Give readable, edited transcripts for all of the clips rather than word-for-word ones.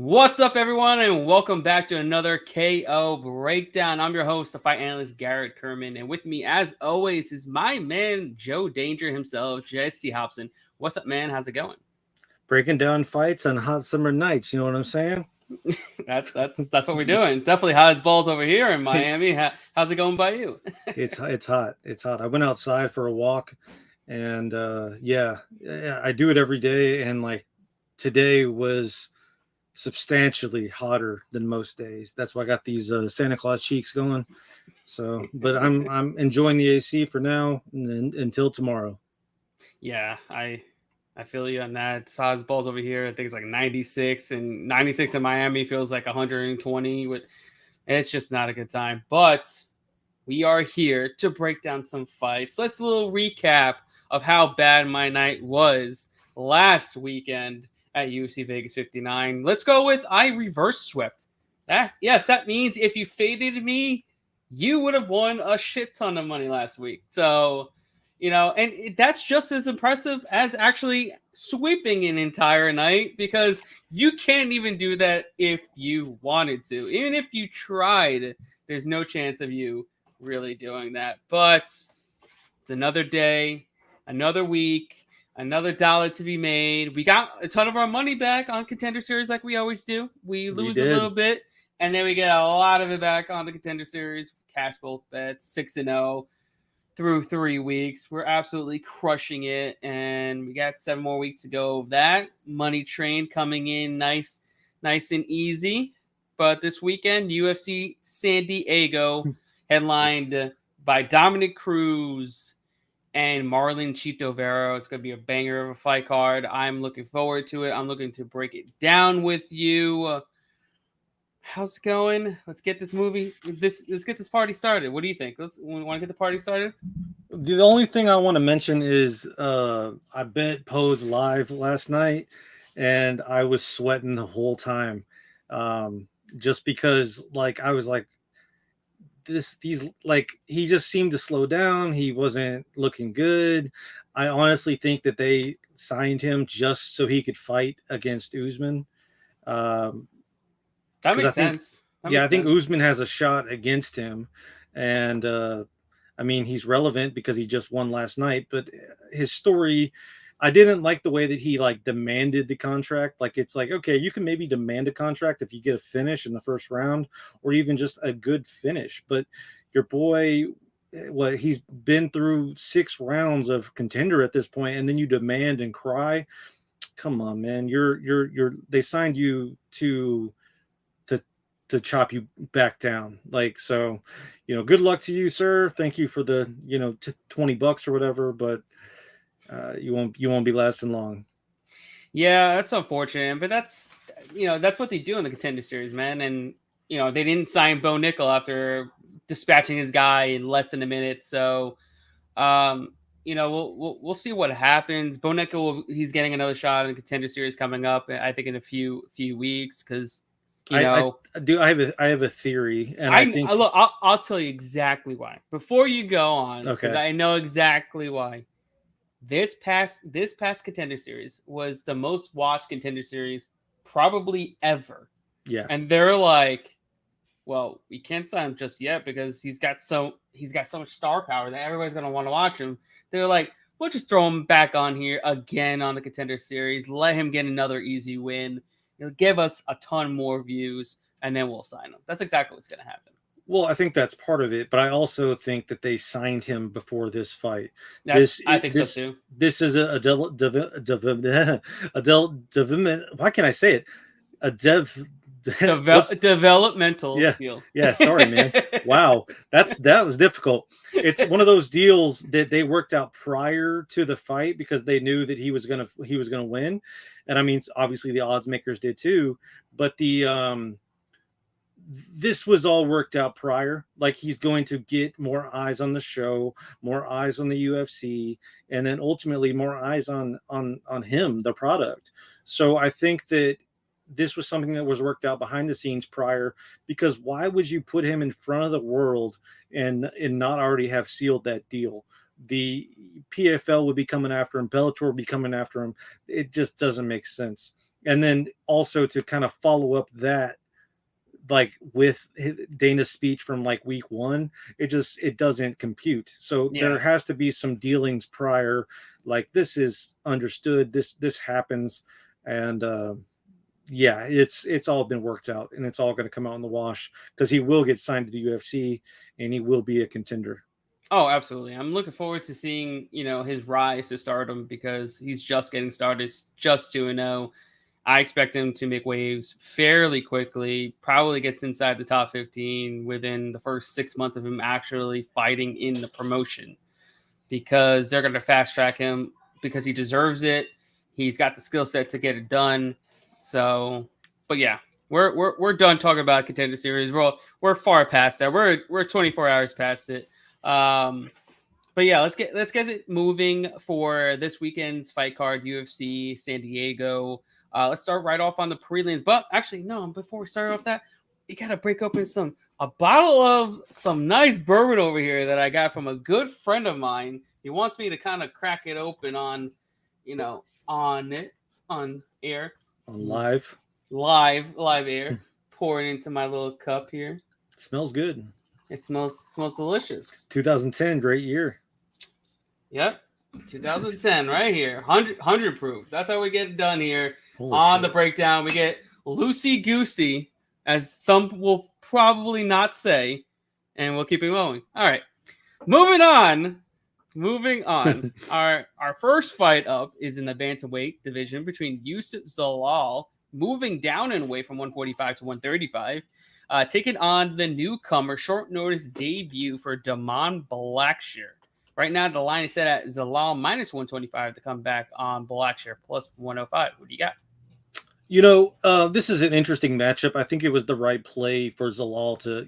What's up, everyone, and welcome back to another KO Breakdown. I'm your host, the fight analyst, Garrett Kerman, and with me, as always, is my man, Joe Danger himself, Jesse Hobson. What's up, man? How's it going? Breaking down fights on hot summer nights, you know what I'm saying? that's what we're doing. Definitely hot as balls over here in Miami. How's it going by you? It's hot. It's hot. I went outside for a walk, and yeah, I do it every day, and like today was substantially hotter than most days. That's why I got these Santa Claus cheeks going. So, but I'm enjoying the AC for now and until tomorrow. Yeah, I feel you on that. It's hot as balls over here. I think it's like 96, and 96 in Miami feels like 120. It's just not a good time. But we are here to break down some fights. Let's do a little recap of how bad my night was last weekend at UFC Vegas 59. Let's go with I reverse swept. That means if you faded me, you would have won a shit ton of money last week. So, and that's just as impressive as actually sweeping an entire night, because you can't even do that if you wanted to. Even if you tried, there's no chance of you really doing that. But it's another day, another week, another dollar to be made. We got a ton of our money back on Contender Series like we always do. We lose a little bit, and then we get a lot of it back on the Contender Series. Cash both bets, 6-0 through 3 weeks. We're absolutely crushing it, and we got 7 more weeks to go of that. Money train coming in nice and easy. But this weekend, UFC San Diego, headlined by Dominick Cruz and Marlon Vera. It's going to be a banger of a fight card. I'm looking forward to it. I'm looking to break it down with you. How's it going? Let's get this let's get this party started. What do you think? We want to get the party started? The only thing I want to mention is I bet Pose live last night, and I was sweating the whole time, just because like I was like he just seemed to slow down. He wasn't looking good. I honestly think that they signed him just so he could fight against Usman. That makes sense. I think Usman has a shot against him, and I mean, he's relevant because he just won last night, but his story, I didn't like the way that he like demanded the contract. Like, it's like, okay, you can maybe demand a contract if you get a finish in the first round or even just a good finish. But your boy, he's been through 6 rounds of Contender at this point, and then you demand and cry. Come on, man. They signed you to chop you back down. Like, so, good luck to you, sir. Thank you for the, $20 or whatever, but you won't be lasting long. Yeah, that's unfortunate, but that's what they do in the Contender Series, man. And they didn't sign Bo Nickel after dispatching his guy in less than a minute. So we'll see what happens. Bo Nickel, he's getting another shot in the Contender Series coming up, I think, in a few weeks, because I have a theory, and I think look, I'll tell you exactly why before you go on, because okay. I know exactly why. This past Contender Series was the most watched Contender Series probably ever. Yeah, and they're like, well, we can't sign him just yet because he's got so much star power that everybody's gonna want to watch him. They're like, we'll just throw him back on here again on the Contender Series, let him get another easy win. It'll give us a ton more views, and then we'll sign him. That's exactly what's going to happen. Well, I think that's part of it, but I also think that they signed him before this fight. I think so too. This is a why can't I say it? A developmental deal. Yeah, sorry, man. Wow, that was difficult. It's one of those deals that they worked out prior to the fight because they knew that he was gonna win, and I mean, obviously the odds makers did too. But this was all worked out prior. Like, he's going to get more eyes on the show, more eyes on the UFC, and then ultimately more eyes on him, the product. So I think that this was something that was worked out behind the scenes prior, because why would you put him in front of the world and not already have sealed that deal? The PFL would be coming after him. Bellator would be coming after him. It just doesn't make sense. And then also to kind of follow up that, like with Dana's speech from like week 1, it doesn't compute. So there has to be some dealings prior, like this is understood, this happens, and yeah, it's all been worked out, and it's all going to come out in the wash because he will get signed to the UFC and he will be a contender. Oh, absolutely. I'm looking forward to seeing, his rise to stardom because he's just getting started, just 2-0. I expect him to make waves fairly quickly, probably gets inside the top 15 within the first 6 months of him actually fighting in the promotion, because they're going to fast track him because he deserves it. He's got the skill set to get it done. So, but yeah, we're done talking about Contender Series. We're far past that. We're 24 hours past it. But yeah, let's get it moving for this weekend's fight card, UFC San Diego. Let's start right off on the prelims. But actually, no, before we start off that, we gotta break open a bottle of some nice bourbon over here that I got from a good friend of mine. He wants me to kind of crack it open on air, On live air. Pour it into my little cup here. It smells good. It smells delicious. 2010, great year. Yep. 2010 right here. 100 proof. That's how we get it done here. Holy shit. The breakdown. We get loosey goosey, as some will probably not say, and we'll keep it going. All right. Moving on. Our first fight up is in the bantamweight division between Youssef Zalal, moving down in weight from 145 to 135. Taking on the newcomer, short notice debut for Damon Blackshear. Right now, the line is set at Zalal minus 125 to come back on Blackshear plus 105. What do you got? This is an interesting matchup. I think it was the right play for Zalal to,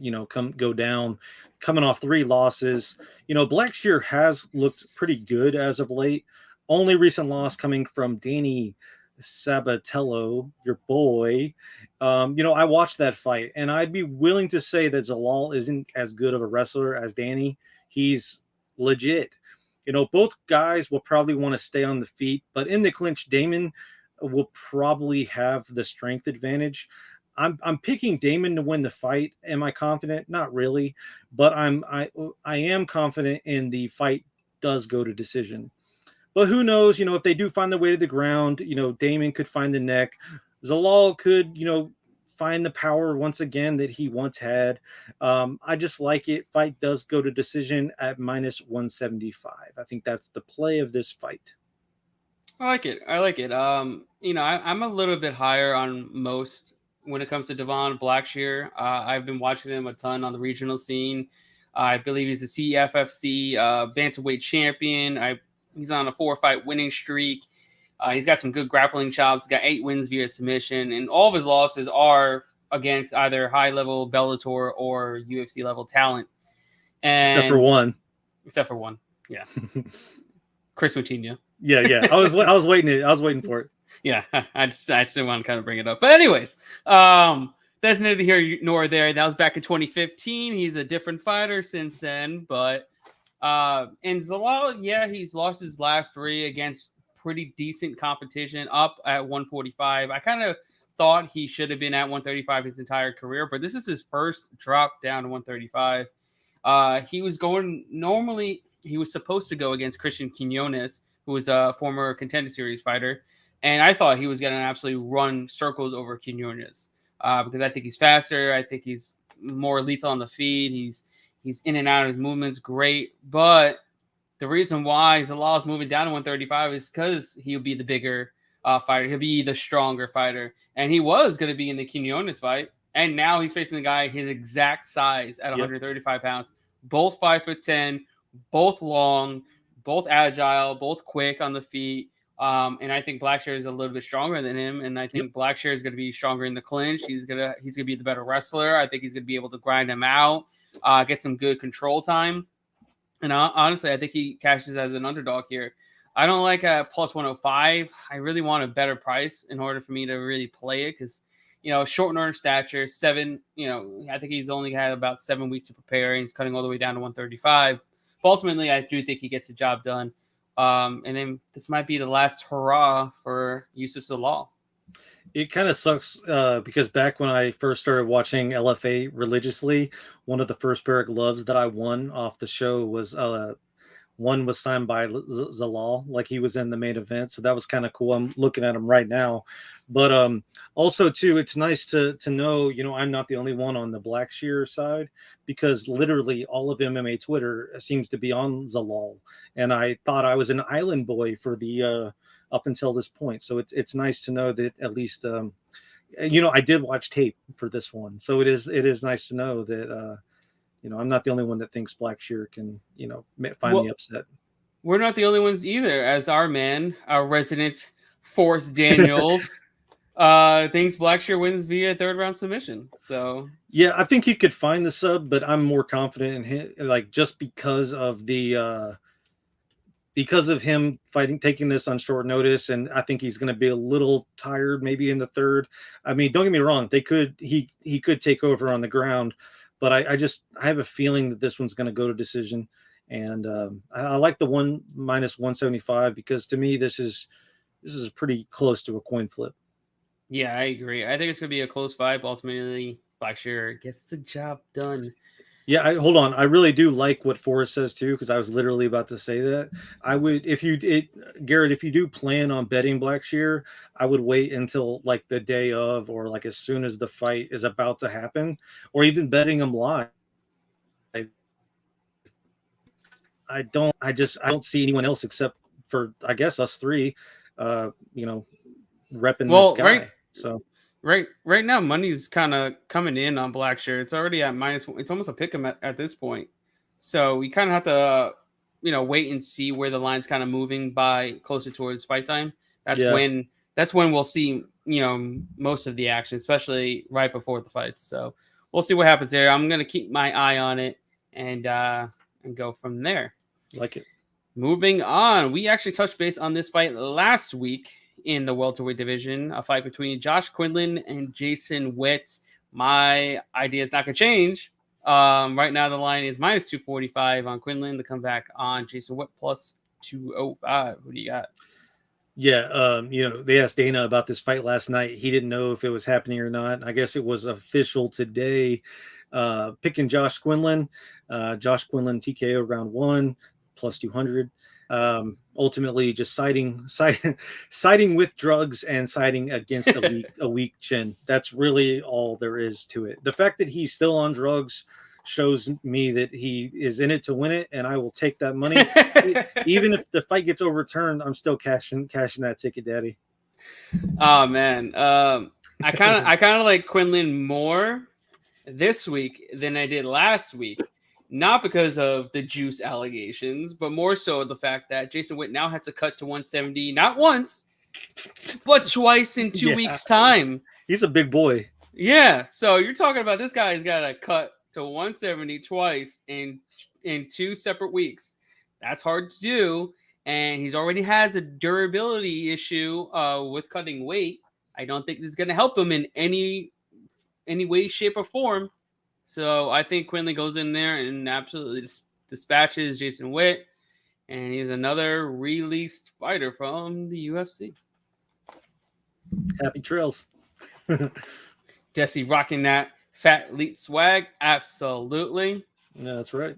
go down, coming off 3 losses. Blackshear has looked pretty good as of late. Only recent loss coming from Danny Sabatello, your boy. I watched that fight, and I'd be willing to say that Zalal isn't as good of a wrestler as Danny. He's legit. Both guys will probably want to stay on the feet, but in the clinch, Damon will probably have the strength advantage. I'm picking Damon to win the fight. Am I confident? Not really, but I am confident in the fight does go to decision. But who knows, if they do find their way to the ground, Damon could find the neck. Zalal could, find the power once again that he once had. I just like it. Fight does go to decision at minus 175. I think that's the play of this fight. I like it. I'm a little bit higher on most when it comes to Damon Blackshear. I've been watching him a ton on the regional scene. I believe he's a CFFC bantamweight champion. He's on a 4-fight winning streak. He's got some good grappling chops. He's got 8 wins via submission, and all of his losses are against either high-level Bellator or UFC-level talent. Except for one. Yeah. Chris Moutinho. Yeah. I was waiting for it. Yeah, I just didn't want to kind of bring it up. But anyways, that's neither here nor there. That was back in 2015. He's a different fighter since then, but and Zalal, he's lost his last 3 against pretty decent competition up at 145. I kind of thought he should have been at 135 his entire career, but this is his first drop down to 135. He was supposed to go against Christian Quinones, who was a former Contender Series fighter, and I thought he was going to absolutely run circles over Quinones because I think he's faster. I think he's more lethal on the feet. He's in and out of his movements great, but the reason why Zalal is moving down to 135 is because he'll be the bigger fighter. He'll be the stronger fighter, and he was going to be in the Quinones fight, and now he's facing the guy his exact size at 135 pounds. Both 5'10", both long, both agile, both quick on the feet. And I think Blackshear is a little bit stronger than him, and I think Blackshear is going to be stronger in the clinch. He's gonna be the better wrestler. I think he's going to be able to grind him out, get some good control time. And honestly, I think he cashes as an underdog here. I don't like a plus 105. I really want a better price in order for me to really play it because, short notice stature, 7, I think he's only had about 7 weeks to prepare, and he's cutting all the way down to 135. But ultimately, I do think he gets the job done. And then this might be the last hurrah for Youssef Zalal. It kind of sucks because back when I first started watching LFA religiously, one of the first pair of gloves that I won off the show was one was signed by Zalal, like he was in the main event, so that was kind of cool. I'm looking at him right now, but also too, it's nice to know, I'm not the only one on the Blackshear side, because literally all of MMA Twitter seems to be on Zalal, and I thought I was an island boy for the up until this point. So it's nice to know that at least I did watch tape for this one, so it is nice to know that I'm not the only one that thinks Blackshear can, find Well, the upset. we're not the only ones either, as our man, our resident Force Daniels, thinks Blackshear wins via third round submission. So Yeah, I think he could find the sub, but I'm more confident in him, like just because of him taking this on short notice, and I think he's going to be a little tired maybe in the third. I mean, don't get me wrong, he could take over on the ground, but I have a feeling that this one's going to go to decision, and I like the one -175 because to me this is pretty close to a coin flip. yeah, I agree. I think it's gonna be a close fight, but ultimately Blackshear gets the job done. Yeah, hold on. I really do like what Forrest says too, because I was literally about to say that. I would, Garrett, if you do plan on betting Blackshear, I would wait until like the day of, or like as soon as the fight is about to happen, or even betting him live. I don't see anyone else except for, I guess, us three, repping this Well, right, guy. So right now, money's kind of coming in on Blackshear. It's already at minus. It's almost a pick 'em at this point. So we kind of have to, wait and see where the line's kind of moving by closer towards fight time. That's yeah, when that's when we'll see, most of the action, especially right before the fights. So we'll see what happens there. I'm gonna keep my eye on it and go from there. like it. Moving on, we actually touched base on this fight last week in the welterweight division, a fight between Josh Quinlan and Jason Witt. My idea is not going to change. Right now, the line is -245 on Quinlan to come back on Jason Witt plus 205. What do you got? Yeah, they asked Dana about this fight last night. He didn't know if it was happening or not. I guess it was official today. Picking Josh Quinlan. Josh Quinlan TKO round 1 plus 200. Ultimately, just siding with drugs and siding against a weak chin. That's really all there is to it. The fact that he's still on drugs shows me that he is in it to win it, and I will take that money. Even if the fight gets overturned, I'm still cashing that ticket, Daddy. Oh man, I kind of like Quinlan more this week than I did last week. Not because of the juice allegations, but more so the fact that Jason Witt now has to cut to 170, not once, but twice in 2 weeks' time. He's a big boy. Yeah, so you're talking about this guy's got to cut to 170 twice in 2 separate weeks. That's hard to do, and he's already has a durability issue with cutting weight. I don't think this is going to help him in any way, shape, or form. So I think Quinlan goes in there and absolutely dispatches Jason Witt, and he's another released fighter from the UFC. Happy trails. Jesse rocking that fat elite swag, absolutely. Yeah, that's right.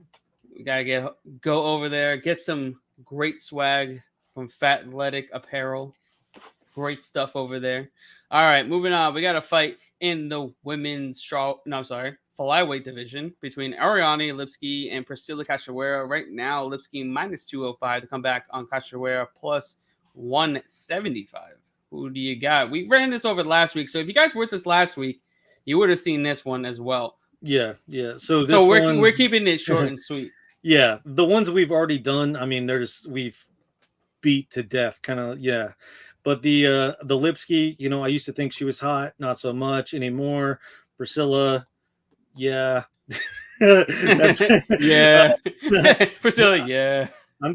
We gotta go over there, get some great swag from Fat Athletic Apparel. Great stuff over there. All right, moving on. We got a fight in the women's flyweight division between Ariana Lipski and Priscilla Castrawera. Right now, Lipski -205 to come back on Castrawera plus 175. Who do you got? We ran this over last week, so if you guys were with us last week, you would have seen this one as well. Yeah. So we're keeping it short and sweet. Yeah, the ones we've already done. I mean, we've beat to death, kind of. Yeah. But the Lipski, I used to think she was hot, not so much anymore. Priscilla, yeah. Yeah. Priscilla, yeah. I'm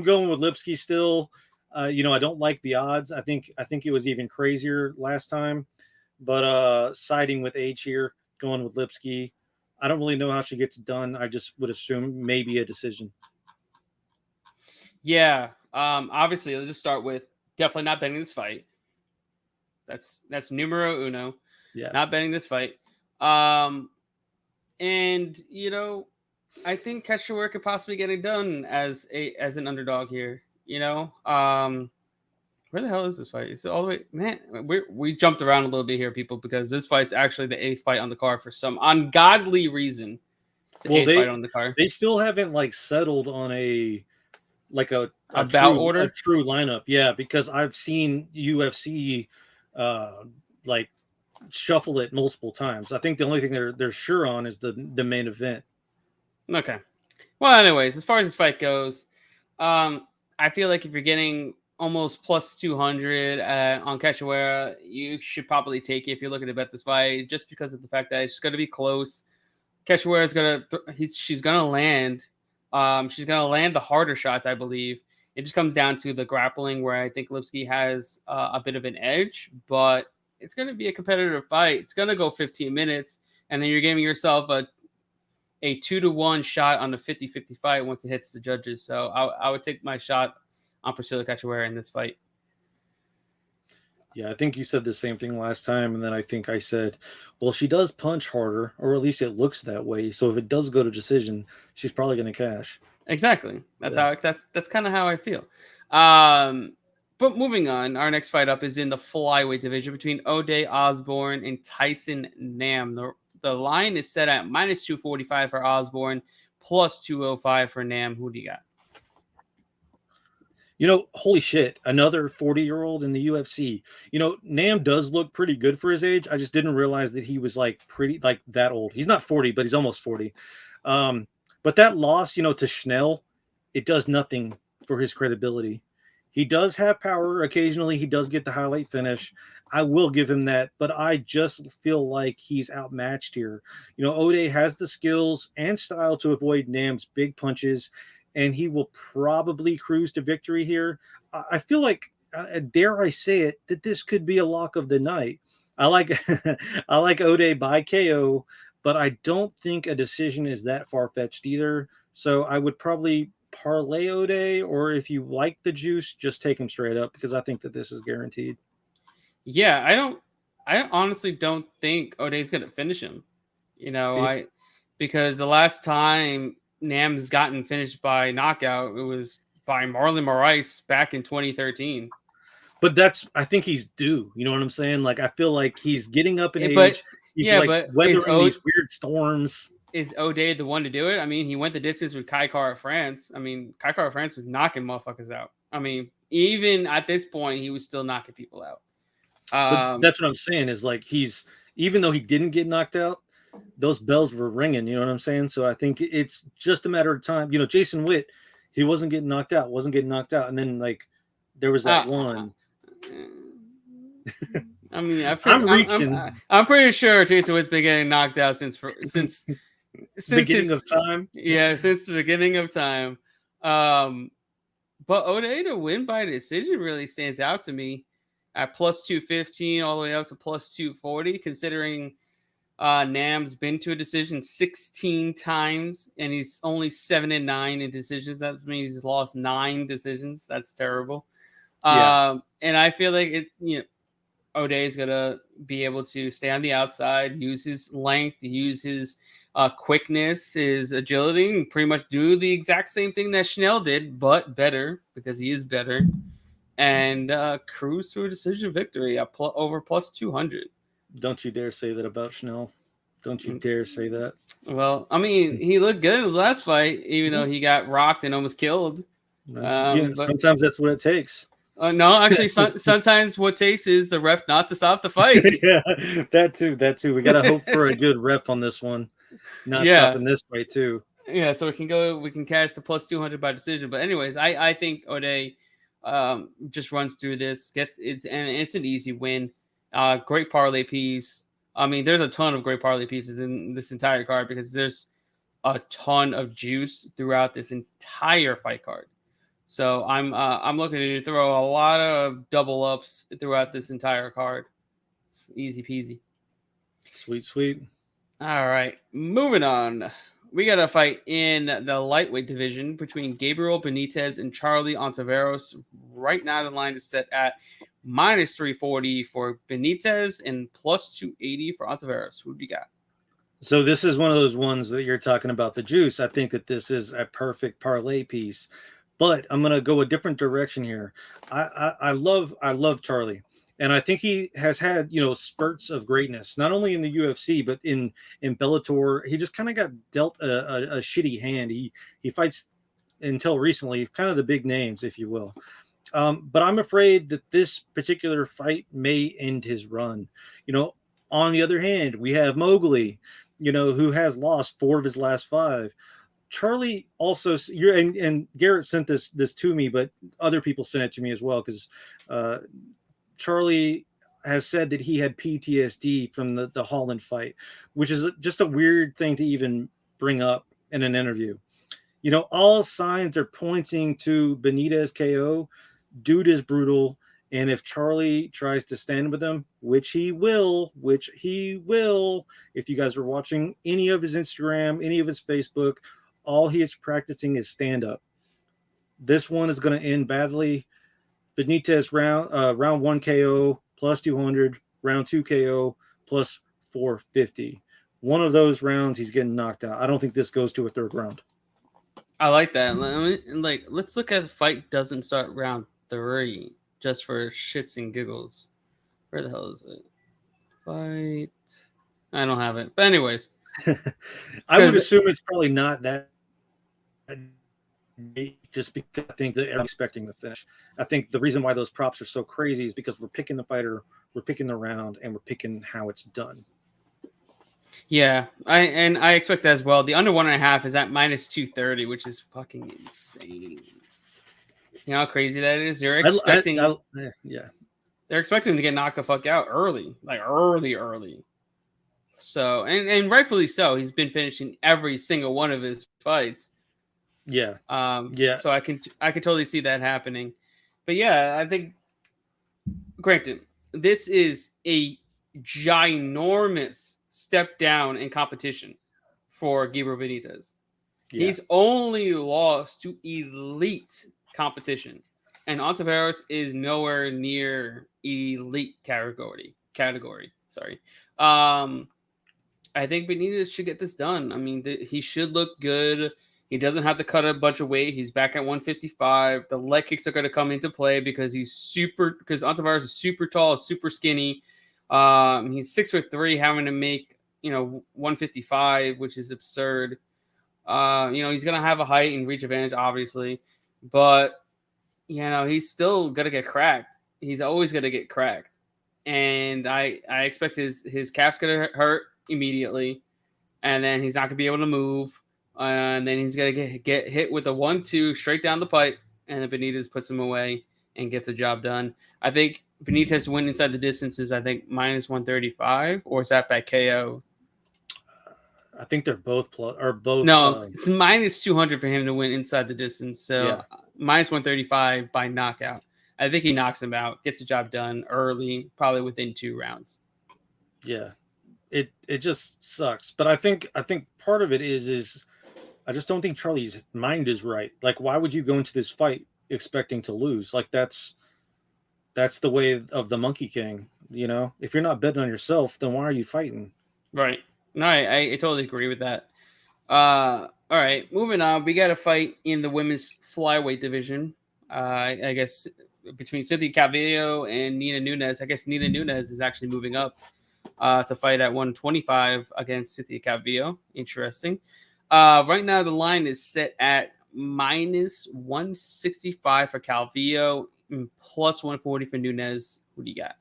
going with Lipski still. I don't like the odds. I think it was even crazier last time. But siding with H here, going with Lipski. I don't really know how she gets it done. I just would assume maybe a decision. Yeah. Obviously, let's just start with definitely not betting this fight. That's numero uno. Yeah. Not betting this fight. And I think Castrawera could possibly get it done as an underdog here. Where the hell is this fight? It's all the way, man. We jumped around a little bit here, people, because this fight's actually the 8th fight on the card for some ungodly reason. It's the 8th fight on the card. They still haven't settled on a true lineup. Yeah, because I've seen UFC shuffle it multiple times. I think the only thing they're sure on is the main event. Okay. Well, anyways, as far as this fight goes, I feel like if you're getting almost plus 200 on Castrawera, you should probably take it if you're looking to bet this fight, just because of the fact that it's going to be close. Castrawera is she's gonna land. She's gonna land the harder shots, I believe. It just comes down to the grappling, where I think Lipski has a bit of an edge, but it's gonna be a competitive fight. It's gonna go 15 minutes, and then you're giving yourself a 2-1 shot on the 50-50 fight once it hits the judges. So I would take my shot on Priscilla Castrawera in this fight. Yeah, I think you said the same thing last time, and then I think I said, well, she does punch harder, or at least it looks that way. So if it does go to decision, she's probably going to cash. Exactly. That's kind of how I feel. But moving on, our next fight up is in the flyweight division between Buday Osborne and Tyson Nam. The line is set at minus 245 for Osborne, plus 205 for Nam. Who do you got? Holy shit, another 40-year-old in the UFC. Nam does look pretty good for his age. I just didn't realize that he was pretty that old. He's not 40, but he's almost 40. But that loss, to Schnell, it does nothing for his credibility. He does have power. Occasionally, he does get the highlight finish. I will give him that, but I just feel like he's outmatched here. Buday has the skills and style to avoid Nam's big punches, and he will probably cruise to victory here. I feel like, dare I say it, that this could be a lock of the night. I like Buday by KO, but I don't think a decision is that far-fetched either. So I would probably parlay Buday, or if you like the juice, just take him straight up, because I think that this is guaranteed. Yeah, I honestly don't think Buday's going to finish him. Because the last time Nam's gotten finished by knockout, it was by Marlon Vera back in 2013. But I think he's due. You know what I'm saying? I feel like he's getting up in age. But weathering these weird storms. Is Buday the one to do it? I mean, he went the distance with Kai Kara France. I mean, Kai Kara France was knocking motherfuckers out. I mean, even at this point, he was still knocking people out. But that's what I'm saying is even though he didn't get knocked out, those bells were ringing. You know what I'm saying? So I think it's just a matter of time. Jason Witt, he wasn't getting knocked out. And then there was that one. I mean, I'm pretty sure Jason Witt's been getting knocked out since beginning of time. Yeah, since the beginning of time. But Buday to win by decision really stands out to me at plus 215 all the way up to plus 240, considering Nam's been to a decision 16 times and he's only 7-9 in decisions. That means he's lost 9 decisions. That's terrible. Yeah. And I feel like Buday is gonna be able to stay on the outside, use his length, use his quickness, his agility, and pretty much do the exact same thing that Schnell did, but better, because he is better, and cruise to a decision victory at over plus 200. Don't you dare say that about Schnell. Don't you dare say that. Well, I mean, he looked good in his last fight, even though he got rocked and almost killed. Sometimes that's what it takes. No, actually, sometimes what takes is the ref not to stop the fight. Yeah, that too. We got to hope for a good ref on this one. Not stopping this fight too. Yeah, so we can cash the plus 200 by decision. But anyways, I think Buday just runs through this. And it's an easy win. Great parlay piece. I mean, there's a ton of great parlay pieces in this entire card because there's a ton of juice throughout this entire fight card. So I'm looking to throw a lot of double ups throughout this entire card. It's easy peasy. Sweet. All right, moving on. We got a fight in the lightweight division between Gabriel Benitez and Charlie Tavaros. Right now, the line is set at minus 340 for Benitez and plus 280 for Tavaros. Who do you got? So this is one of those ones that you're talking about the juice. I think that this is a perfect parlay piece, but I'm gonna go a different direction here. I love Charlie, and I think he has had spurts of greatness, not only in the UFC but in Bellator. He just kind of got dealt a shitty hand. He fights until recently kind of the big names, if you will. But I'm afraid that this particular fight may end his run. On the other hand, we have Mowgli, who has lost 4 of his last 5. Charlie also, and Garrett sent this to me, but other people sent it to me as well, because Charlie has said that he had PTSD from the Holland fight, which is just a weird thing to even bring up in an interview. All signs are pointing to Benitez KO. Dude is brutal. And if Charlie tries to stand with him, which he will, if you guys were watching any of his Instagram, any of his Facebook, all he is practicing is stand-up. This one is going to end badly. Benitez round 1 KO plus 200, round 2 KO plus 450. One of those rounds, he's getting knocked out. I don't think this goes to a 3rd round. I like that. Let's look at the fight doesn't start round 3. Just for shits and giggles. Where the hell is it? Fight. I don't have it. But anyways. I would assume it's probably not that, just because I think that everyone's expecting the finish. I think the reason why those props are so crazy is because we're picking the fighter, we're picking the round, and we're picking how it's done. Yeah, I expect that as well. The under 1.5 is at minus 230, which is fucking insane. You know how crazy that is? You're expecting, yeah. They're expecting to get knocked the fuck out early, like early. So, and rightfully so. He's been finishing every single one of his fights. Yeah. So I can totally see that happening. But yeah, I think, granted, this is a ginormous step down in competition for Gabriel Benitez. Yeah. He's only lost to elite competition, and Tavaros is nowhere near elite category. Sorry. I think Benitez should get this done. I mean, he should look good. He doesn't have to cut a bunch of weight. He's back at 155. The leg kicks are going to come into play because because Tavaros is super tall, super skinny. He's 6'3", having to make 155, which is absurd. He's going to have a height and reach advantage, obviously. But, he's still going to get cracked. He's always going to get cracked. And I expect his calf's going to hurt immediately. And then he's not going to be able to move. And then he's going to get hit with a 1-2 straight down the pipe. And then Benitez puts him away and gets the job done. I think Benitez win inside the distance is, minus 135. Or is that by KO? I think they're both No, it's minus 200 for him to win inside the distance. So yeah. Minus 135 by knockout. I think he knocks him out, gets the job done early, probably within 2 rounds. Yeah, it just sucks. But I think part of it is I just don't think Charlie's mind is right. Like, why would you go into this fight expecting to lose? Like, that's the way of the Monkey King. If you're not betting on yourself, then why are you fighting? Right. No, I totally agree with that. All right, moving on. We got a fight in the women's flyweight division. I guess between Cynthia Cavillo and Nina Nunes. I guess Nina Nunes is actually moving up to fight at 125 against Cynthia Cavillo. Interesting. Right now, the line is set at minus 165 for Cavillo and plus 140 for Nunes. Who do you got?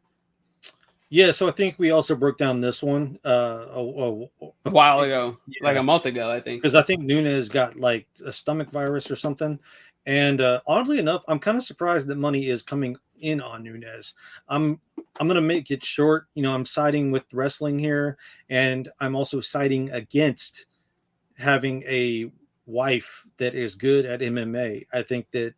Yeah, so I think we also broke down this one a while ago, like a month ago, I think. Because I think Nunes got like a stomach virus or something. And oddly enough, I'm kind of surprised that money is coming in on Nunes. I'm going to make it short. I'm siding with wrestling here, and I'm also siding against having a wife that is good at MMA. I think that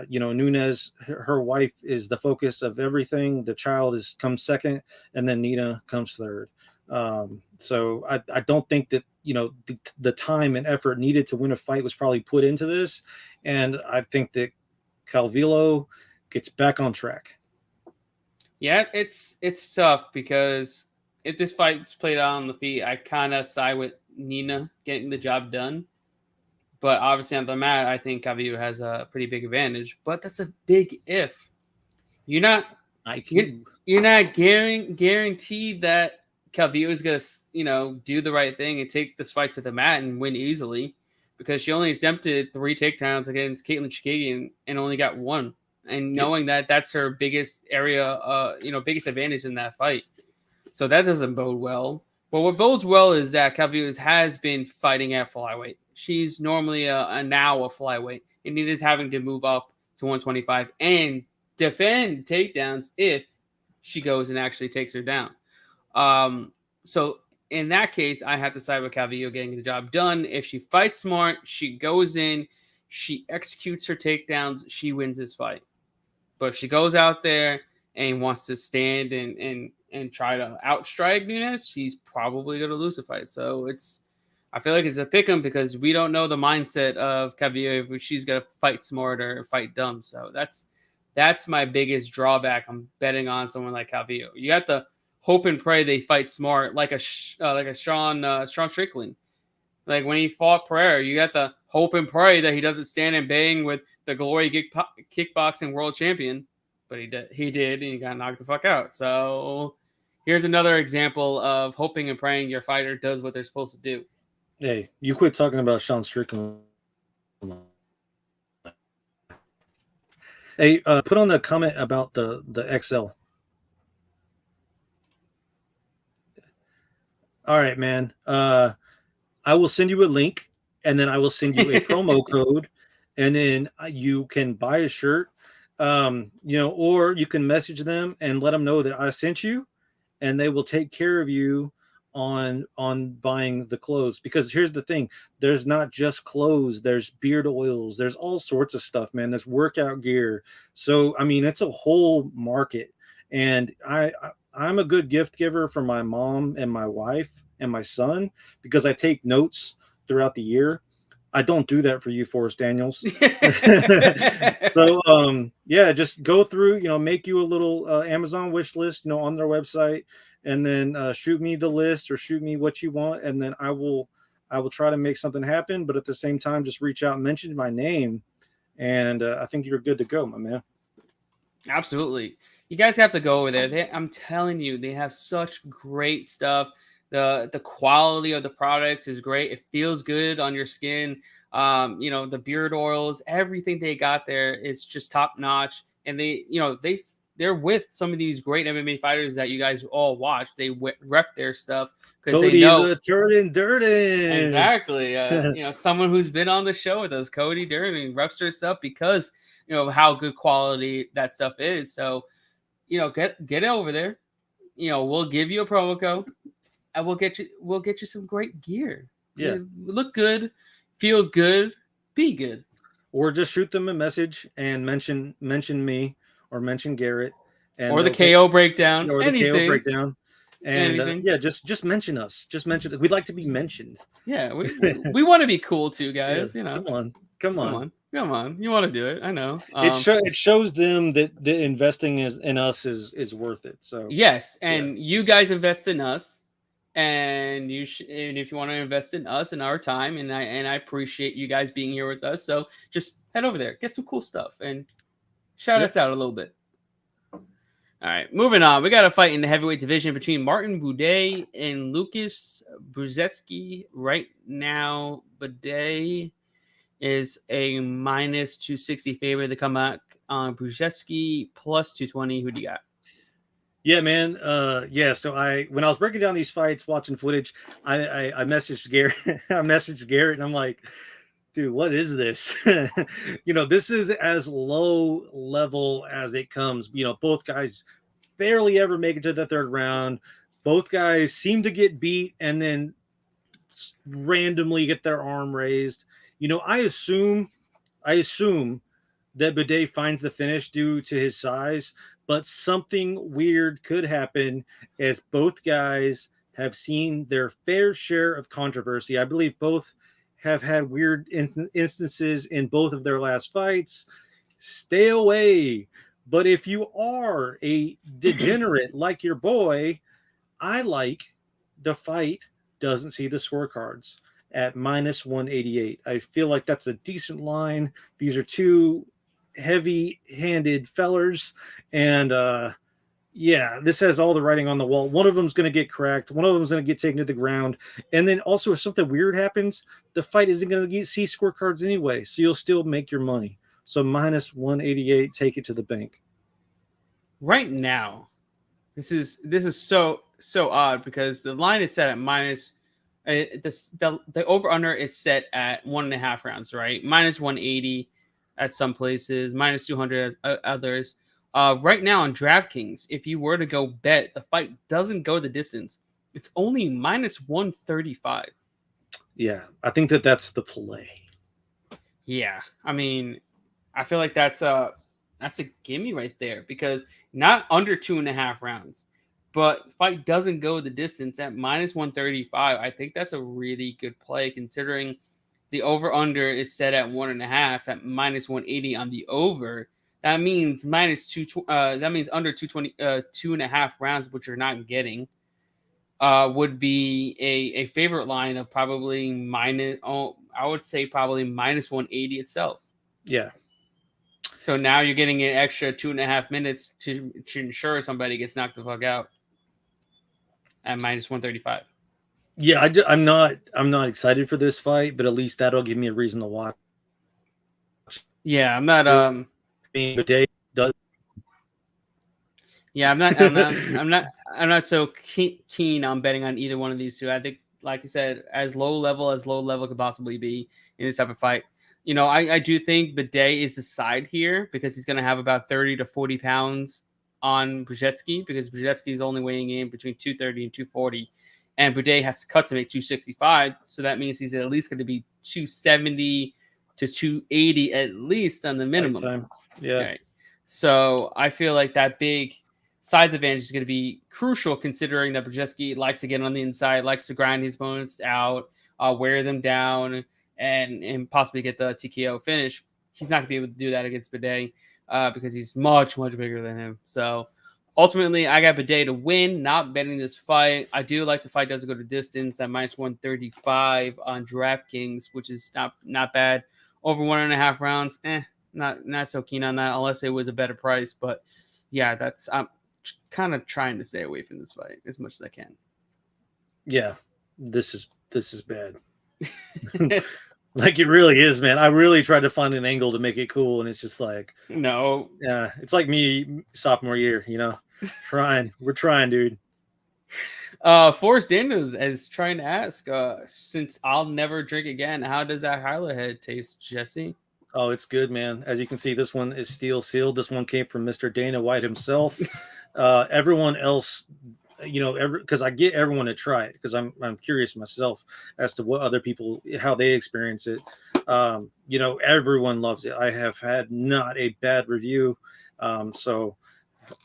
Nunes, her wife is the focus of everything. The child comes second, and then Nina comes third. So I don't think that, the time and effort needed to win a fight was probably put into this. And I think that Cavillo gets back on track. Yeah, it's tough because if this fight's played out on the feet, I kind of side with Nina getting the job done. But obviously on the mat, I think Cavillo has a pretty big advantage. But that's a big if. You're not you're, IQ. you're not guaranteed that Cavillo is gonna do the right thing and take this fight to the mat and win easily, because she only attempted 3 takedowns against Caitlin Chikagian and only got 1. And knowing that that's her biggest area, biggest advantage in that fight, so that doesn't bode well. But what bodes well is that Cavillo has been fighting at flyweight. She's normally now a flyweight, and it is having to move up to 125 and defend takedowns if she goes and actually takes her down. So in that case, I have to side with Cavillo getting the job done. If she fights smart, she goes in, she executes her takedowns, she wins this fight. But if she goes out there and wants to stand and try to outstrike Nunes, she's probably going to lose the fight. So I feel like it's a pick 'em because we don't know the mindset of Cavillo if she's going to fight smart or fight dumb. So that's my biggest drawback. I'm betting on someone like Cavillo. You have to hope and pray they fight smart, like a Sean Strickland. Like when he fought Pereira, you got to hope and pray that he doesn't stand and bang with the glory kickboxing world champion. But he did, and he got knocked the fuck out. So here's another example of hoping and praying your fighter does what they're supposed to do. Hey, you quit talking about Sean Strickland. Hey, put on the comment about the XL. All right, man. I will send you a link, and then I will send you a promo code, and then you can buy a shirt, or you can message them and let them know that I sent you, and they will take care of you on buying the clothes. Because here's the thing, there's not just clothes, there's beard oils, there's all sorts of stuff, man. There's workout gear. So I mean, it's a whole market, and I'm a good gift giver for my mom and my wife and my son because I take notes throughout the year. I don't do that for you, Forrest Daniels. So just go through, make you a little Amazon wish list, on their website, and then shoot me the list or shoot me what you want, and then I will try to make something happen. But at the same time, just reach out and mention my name, and I think you're good to go, my man. Absolutely. You guys have to go over there. I'm telling you, they have such great stuff. The quality of the products is great. It feels good on your skin. The beard oils, everything they got there is just top notch. And they're with some of these great MMA fighters that you guys all watch. They rep their stuff because they know the Durden. Exactly. Someone who's been on the show with us, Cody Durden, reps their stuff because how good quality that stuff is. So get it over there. We'll give you a promo code, and we'll get you some great gear. Yeah, look good, feel good, be good. Or just shoot them a message and mention me or mention Garrett, or the KO breakdown, or anything. The KO breakdown. And just mention us. Just mention it. We'd like to be mentioned. Yeah, we want to be cool too, guys. Yeah, come on. You want to do it? I know. It shows them that investing in us is worth it. So yes, and you guys invest in us, and and if you want to invest in us and our time, and I appreciate you guys being here with us. So just head over there, get some cool stuff, and shout us out a little bit. All right, moving on. We got a fight in the heavyweight division between Martin Buday and Lucas Brzezki. Right now, Buday is a minus 260 favorite to come back on Brzezki plus 220. Who do you got? Yeah, man. So when I was breaking down these fights, watching footage, I messaged Garrett. I messaged Garrett, and I'm like, dude, what is this? This is as low level as it comes. Both guys barely ever make it to the third round. Both guys seem to get beat and then randomly get their arm raised. I assume that Buday finds the finish due to his size, but something weird could happen as both guys have seen their fair share of controversy. I believe both have had weird instances in both of their last fights. Stay away But if you are a degenerate like your boy, I like the fight doesn't see the scorecards at minus 188. I feel like that's a decent line. These are two heavy-handed fellers, and yeah, this has all the writing on the wall. One of them's going to get cracked. One of them's going to get taken to the ground. And then also, if something weird happens, the fight isn't going to see scorecards anyway, so you'll still make your money. So minus 188, take it to the bank. Right now, this is so odd because the line is set at minus. The over under is set at 1.5 rounds, right? Minus 180 at some places, minus 200 at others. Right now on DraftKings, if you were to go bet, the fight doesn't go the distance. It's only minus 135. Yeah, I think that's the play. Yeah, I mean, I feel like that's a gimme right there because not under 2.5 rounds, but the fight doesn't go the distance at minus 135. I think that's a really good play considering the over under is set at 1.5 at minus 180 on the over. That means minus two. That means under 220, 2.5 rounds, which you're not getting, would be a favorite line of probably minus. Oh, I would say probably minus 180 itself. Yeah. So now you're getting an extra 2.5 minutes to ensure somebody gets knocked the fuck out at minus 135. Yeah, I'm not excited for this fight, but at least that'll give me a reason to watch. Yeah, I'm not. Buday does. Yeah, I'm not so keen on betting on either one of these two. I think, like you said, as low level could possibly be in this type of fight. You know, I do think Buday is the side here because he's going to have about 30 to 40 pounds on Brzezki because Brzezki is only weighing in between 230 and 240. And Buday has to cut to make 265. So that means he's at least going to be 270 to 280 at least on the minimum. Yeah. Right. So I feel like that big size advantage is going to be crucial considering that Brzezki likes to get on the inside, likes to grind his opponents out, wear them down, and possibly get the TKO finish. He's not going to be able to do that against Buday because he's much, much bigger than him. So ultimately, I got Buday to win, not betting this fight. I do like the fight doesn't go to distance at minus 135 on DraftKings, which is not bad. Over 1.5 rounds, not so keen on that unless it was a better price. But yeah, I'm kind of trying to stay away from this fight as much as I can. Yeah, this is bad. Like it really is, man. I really tried to find an angle to make it cool, and it's just like no. Yeah, it's like me sophomore year, you know. We're trying, dude. Forrest Daniels is trying to ask, since I'll never drink again, how does that Hyla head taste, Jesse? Oh, it's good, man. As you can see, this one is steel sealed. This one came from Mr. Dana White himself. Everyone else, you know, because I get everyone to try it because I'm curious myself as to what other people, how they experience it. You know, everyone loves it. I have had not a bad review. So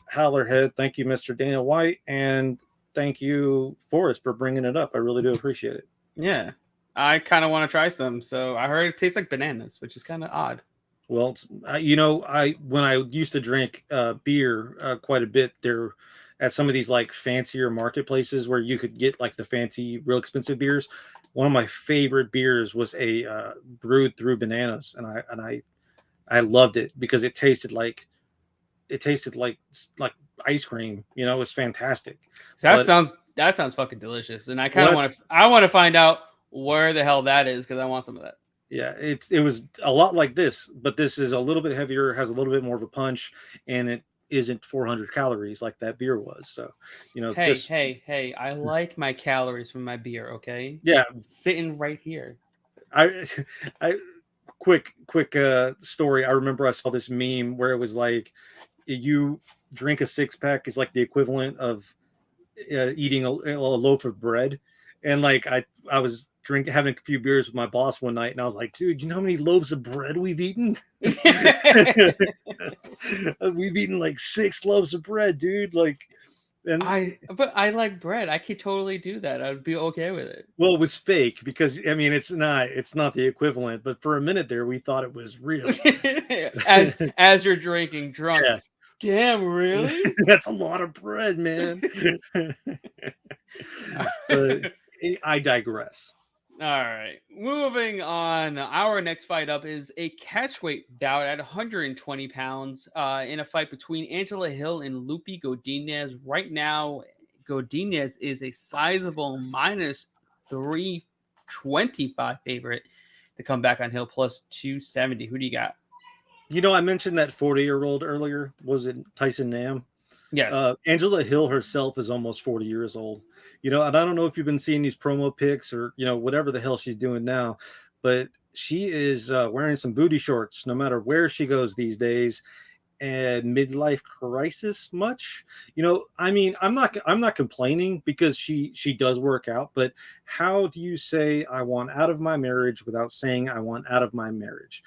Howler head, thank you, Mr. Dana White, and thank you, Forrest, for bringing it up. I really do appreciate it. Yeah, I kind of want to try some. So I heard it tastes like bananas, which is kind of odd. Well, you know, when I used to drink beer quite a bit, there at some of these like fancier marketplaces where you could get like the fancy, real expensive beers. One of my favorite beers was a brewed through bananas, and I loved it because it tasted like ice cream. You know, it was fantastic. So that sounds fucking delicious, and I kind of want to find out where the hell that is because I want some of that. Yeah, it was a lot like this, but this is a little bit heavier, has a little bit more of a punch, and it isn't 400 calories like that beer was. So, you know, hey, I like my calories from my beer, okay? Yeah, it's sitting right here. I quick story. I remember I saw this meme where it was like you drink a 6-pack is like the equivalent of eating a loaf of bread, and like I was having a few beers with my boss one night, and I was like, dude, you know how many loaves of bread we've eaten? We've eaten like 6 loaves of bread, dude. Like, but I like bread. I could totally do that. I'd be okay with it. Well, it was fake because I mean it's not the equivalent, but for a minute there we thought it was real. as you're drinking drunk. Yeah. Damn, really? That's a lot of bread, man. But I digress. All right. Moving on. Our next fight up is a catchweight bout at 120 pounds in a fight between Angela Hill and Lupi Godinez. Right now, Godinez is a sizable minus 325 favorite to come back on Hill plus 270. Who do you got? You know, I mentioned that 40-year-old earlier. Was it Tyson Nam? Yes. Angela Hill herself is almost 40 years old. You know, and I don't know if you've been seeing these promo pics or, you know, whatever the hell she's doing now, but she is wearing some booty shorts no matter where she goes these days. And midlife crisis much, you know, I mean, I'm not complaining because she does work out, but how do you say I want out of my marriage without saying I want out of my marriage?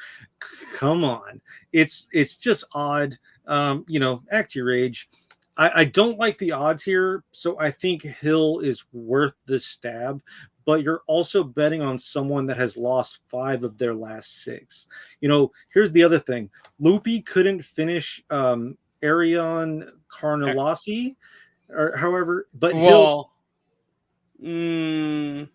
Come on. It's just odd. You know, act your age. I don't like the odds here, so I think Hill is worth the stab, but you're also betting on someone that has lost 5 of their last 6. You know, here's the other thing. Lupi couldn't finish Ariane Carnelossi, or however, but well, she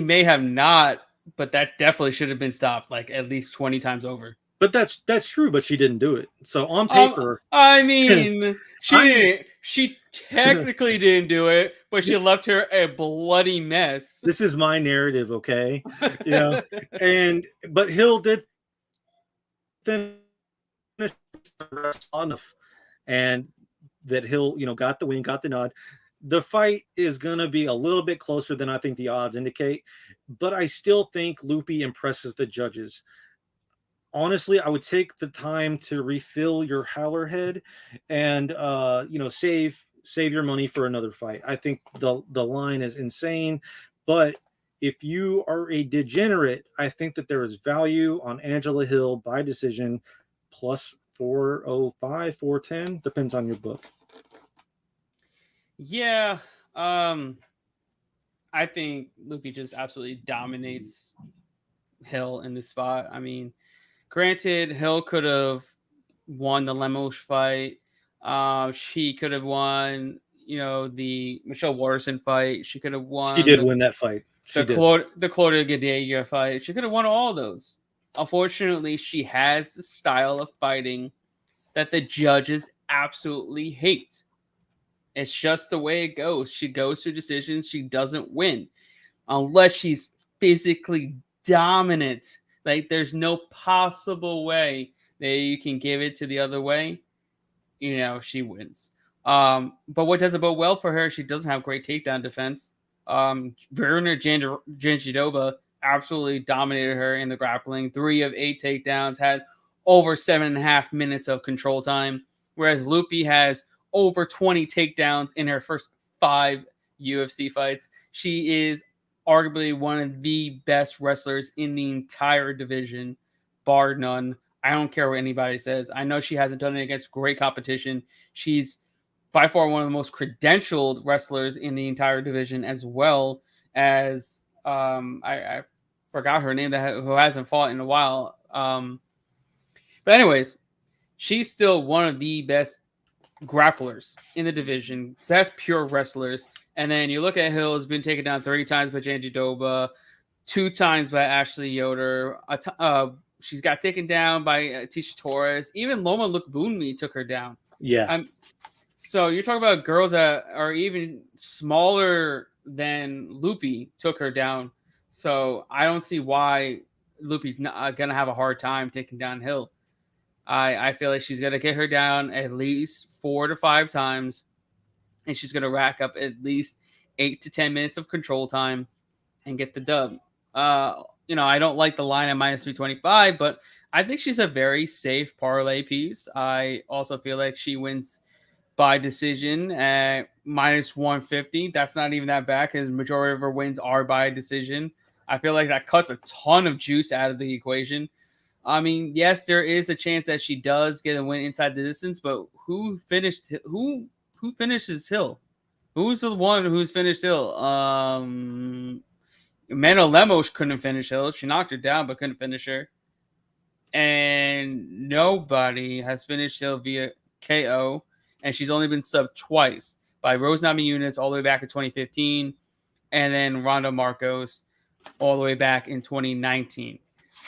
may have not, but that definitely should have been stopped like at least 20 times over. But that's true, but she didn't do it. So on paper, I mean, she technically didn't do it, but she left her a bloody mess. This is my narrative, okay? You know, but Hill did finish enough, and that Hill, you know, got the win, got the nod. The fight is gonna be a little bit closer than I think the odds indicate, but I still think Lupi impresses the judges. Honestly, I would take the time to refill your howler head and you know, save your money for another fight. I think the line is insane, but if you are a degenerate, I think that there is value on Angela Hill by decision plus 405, 410, depends on your book. Yeah, I think Lupi just absolutely dominates Hill in this spot. I mean, granted, Hill could have won the Lemos fight. She could have won, you know, the Michelle Waterson fight. She could have won. She did win that fight. The Claudia Gadelha fight. She could have won all those. Unfortunately, she has the style of fighting that the judges absolutely hate. It's just the way it goes. She goes to decisions. She doesn't win unless she's physically dominant. Like, there's no possible way that you can give it to the other way. You know, she wins. But what doesn't bode well for her, she doesn't have great takedown defense. Verna Janjidoba absolutely dominated her in the grappling. 3 of 8 takedowns, had over 7.5 minutes of control time, whereas Lupi has over 20 takedowns in her first 5 UFC fights. She is arguably one of the best wrestlers in the entire division, bar none. I don't care what anybody says. I know she hasn't done it against great competition. She's by far one of the most credentialed wrestlers in the entire division, as well as I forgot her name, who hasn't fought in a while. But anyways, she's still one of the best grapplers in the division, best pure wrestlers. And then you look at Hill, has been taken down 3 times by Janjidoba, 2 times by Ashley Yoder. She's got taken down by Tisha Torres. Even Loma Lookboonmi took her down. Yeah. So you're talking about girls that are even smaller than Lupi took her down. So I don't see why Lupi's not going to have a hard time taking down Hill. I feel like she's going to get her down at least 4 to 5 times, and she's going to rack up at least 8 to 10 minutes of control time and get the dub. You know, I don't like the line at minus 325, but I think she's a very safe parlay piece. I also feel like she wins by decision at minus 150. That's not even that bad because the majority of her wins are by decision. I feel like that cuts a ton of juice out of the equation. I mean, yes, there is a chance that she does get a win inside the distance, but who finishes Hill? Who's the one who's finished Hill? Mano Lemos couldn't finish Hill. She knocked her down, but couldn't finish her. And nobody has finished Hill via KO, and she's only been subbed twice by Rose Namajunas all the way back in 2015, and then Ronda Marcos all the way back in 2019.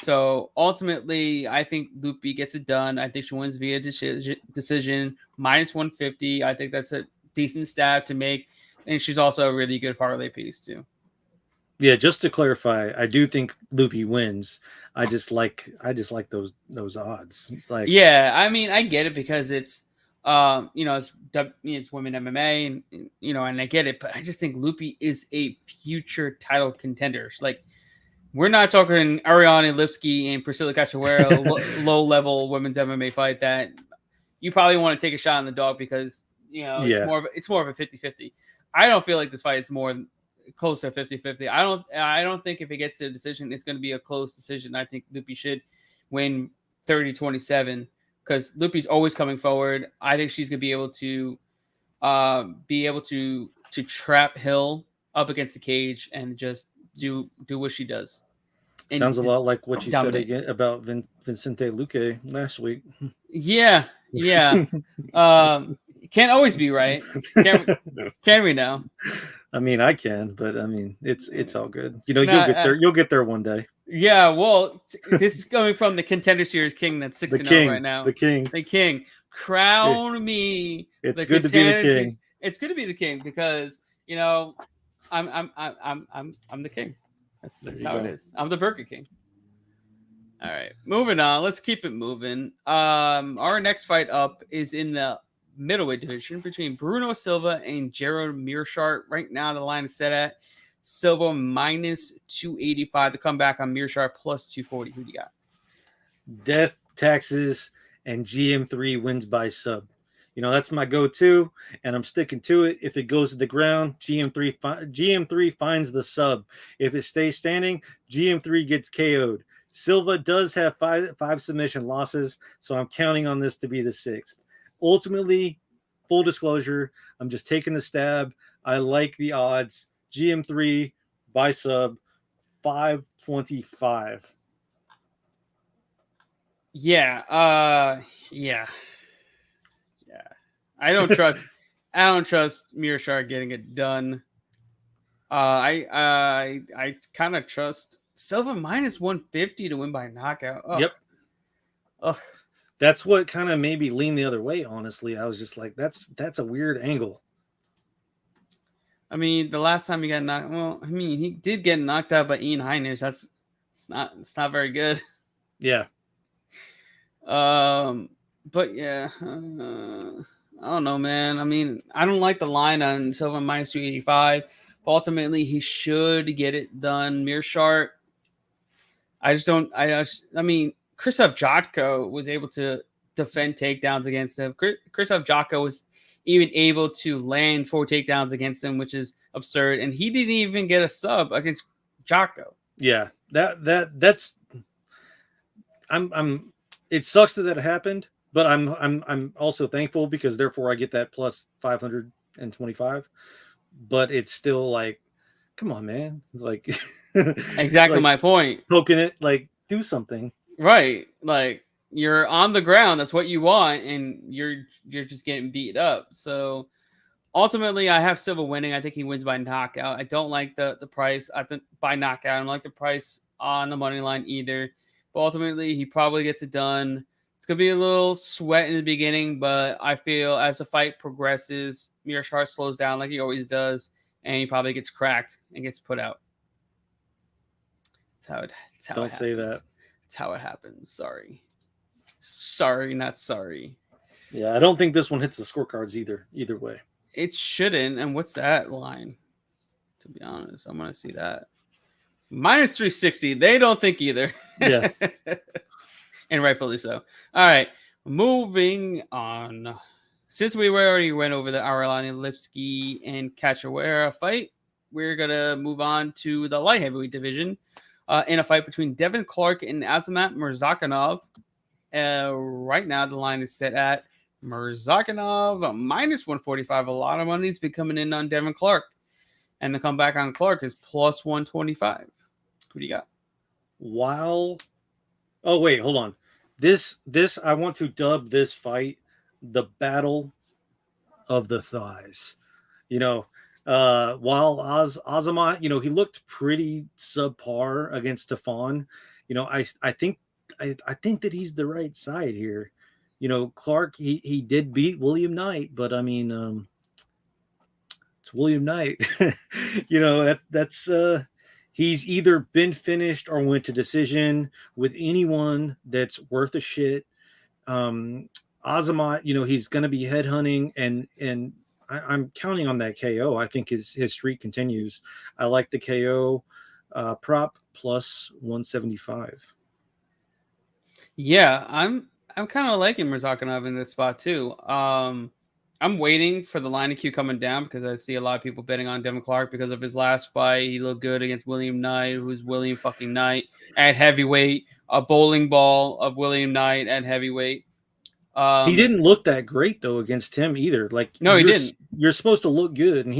So ultimately, I think Lupi gets it done. I think she wins via decision, minus 150. I think that's a decent stab to make, and she's also a really good parlay piece too. Yeah, just to clarify, I do think Lupi wins. I just like those odds. Like, yeah, I mean, I get it because it's it's women MMA, and and I get it, but I just think Lupi is a future title contender. Like, we're not talking Ariana, Lipski, and Priscilla Castrawera low-level women's MMA fight that you probably want to take a shot on the dog because it's more of a 50-50. I don't feel like this fight is more close to 50-50. I don't think if it gets to a decision, it's going to be a close decision. I think Lupi should win 30-27 because Lupi's always coming forward. I think she's going to be able to trap Hill up against the cage and just do what she does. And sounds a lot like what you said again about Vicente Luque last week. Yeah. Can't always be right. Can we now? I mean, I can, but I mean, it's all good. You'll get there. You'll get there one day. Yeah. Well, this is coming from the Contender Series king that's 6-0 right now. The king. Crown me. It's good to be the king. It's good to be the king because I'm the king. That's how it is. I'm the Burger King. All right, moving on. Let's keep it moving. Our next fight up is in the middleweight division between Bruno Silva and Gerald Meershart. Right now, the line is set at Silva minus 285. The comeback on Meershart plus 240. Who do you got? Death, taxes, and GM3 wins by sub. That's my go-to, and I'm sticking to it. If it goes to the ground, GM3 finds the sub. If it stays standing, GM3 gets KO'd. Silva does have five submission losses, so I'm counting on this to be the sixth. Ultimately, full disclosure, I'm just taking the stab. I like the odds. GM3 by sub, 525. Yeah. I don't trust Meershart getting it done. I kind of trust Silva minus 150 to win by knockout. Ugh. Yep. Ugh. That's what kind of made me lean the other way, honestly. I was just like, that's a weird angle. I mean, the last time he got knocked, he did get knocked out by Ian Heinisch. It's not very good. Yeah. But yeah, I don't know, man. I mean, I don't like the line on Silva minus 285. Ultimately, he should get it done. Meershart, I mean, Krzysztof Jotko was able to defend takedowns against him. Krzysztof Jotko was even able to land 4 takedowns against him, which is absurd. And he didn't even get a sub against Jotko. Yeah, that's. It sucks that happened, but I'm also thankful because therefore I get that plus 525. But it's still like, come on, man. Like exactly my point. Poking it, like, do something. Right. Like, you're on the ground. That's what you want, and you're just getting beat up. So ultimately, I have Silva winning. I think he wins by knockout. I don't like the price. I think by knockout. I don't like the price on the money line either. But ultimately, he probably gets it done. It's going to be a little sweat in the beginning, but I feel as the fight progresses, Meershart slows down like he always does, and he probably gets cracked and gets put out. That's how Don't say that. That's how it happens. Sorry, not sorry. Yeah, I don't think this one hits the scorecards either way. It shouldn't. And what's that line? To be honest, I'm going to see that. Minus 360. They don't think either. Yeah. And rightfully so. All right. Moving on. Since we already went over the Ariana, Lipski, and Castrawera fight, we're going to move on to the light heavyweight division in a fight between Devin Clark and Azamat Murzakhanov. Right now, the line is set at Murzakhanov minus 145. A lot of money's been coming in on Devin Clark. And the comeback on Clark is plus 125. Who do you got? Oh, wait, hold on. This I want to dub this fight the battle of the thighs. You know, while Azamat, he looked pretty subpar against Stefan. I think I think that he's the right side here. Clark, he did beat William Knight, but I mean, it's William Knight. That's he's either been finished or went to decision with anyone that's worth a shit. Azamat, he's going to be headhunting, and I'm counting on that KO. I think his streak continues. I like the KO prop plus 175. Yeah, I'm kind of liking Murzakhanov in this spot too. I'm waiting for the line of Q coming down because I see a lot of people betting on Devin Clark because of his last fight. He looked good against William Knight, who's William fucking Knight at heavyweight, a bowling ball of William Knight at heavyweight. He didn't look that great though against him either. Like, no, he didn't. You're supposed to look good, and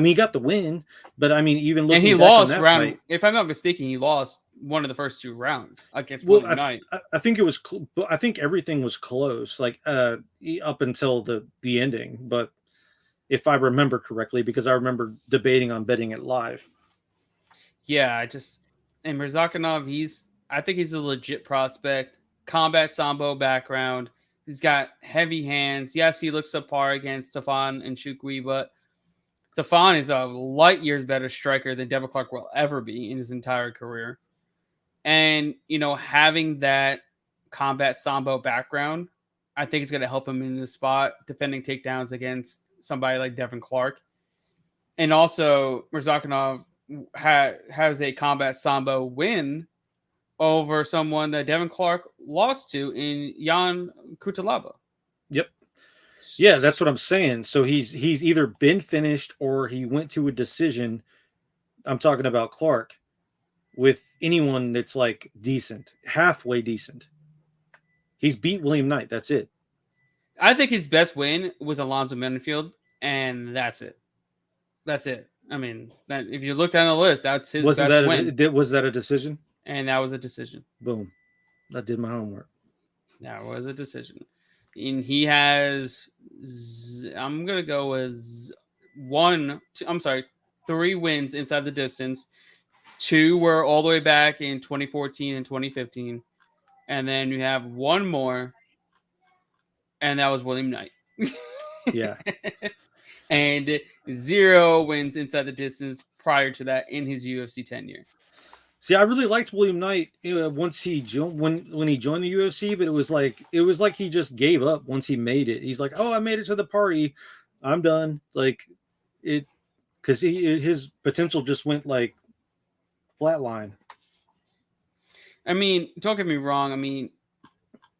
he got the win. But I mean, even looking, and he back lost on that round. fight, if I'm not mistaken, he lost one of the first 2 rounds against William Knight. I think it was. I think everything was close, like up until the ending. But if I remember correctly, because I remember debating on betting it live. Yeah, and Murzakhanov, I think he's a legit prospect. Combat Sambo background. He's got heavy hands. Yes, he looks subpar against Stefan and Chukwi, but Stefan is a light years better striker than Devin Clark will ever be in his entire career. And, having that combat Sambo background, I think it's going to help him in the spot defending takedowns against somebody like Devin Clark. And also, Murzakhanov has a combat Sambo win over someone that Devin Clark lost to in Jan Kutalaba. Yep. Yeah, that's what I'm saying. So he's either been finished or he went to a decision. I'm talking about Clark with anyone that's like decent, halfway decent. He's beat William Knight. That's it. I think his best win was Alonzo Mendenfield, and that's it. That's it. I mean, if you look down the list, that's his best win. Was that a decision? And that was a decision. Boom. I did my homework. That was a decision. And he has, I'm going to go with 3 wins inside the distance. 2 were all the way back in 2014 and 2015. And then you have 1 more, and that was William Knight. Yeah. And 0 wins inside the distance prior to that in his UFC tenure. See, I really liked William Knight once he when he joined the UFC, but it was like he just gave up once he made it. He's like, "Oh, I made it to the party, I'm done." Like it, because his potential just went like flatline. I mean, don't get me wrong. I mean,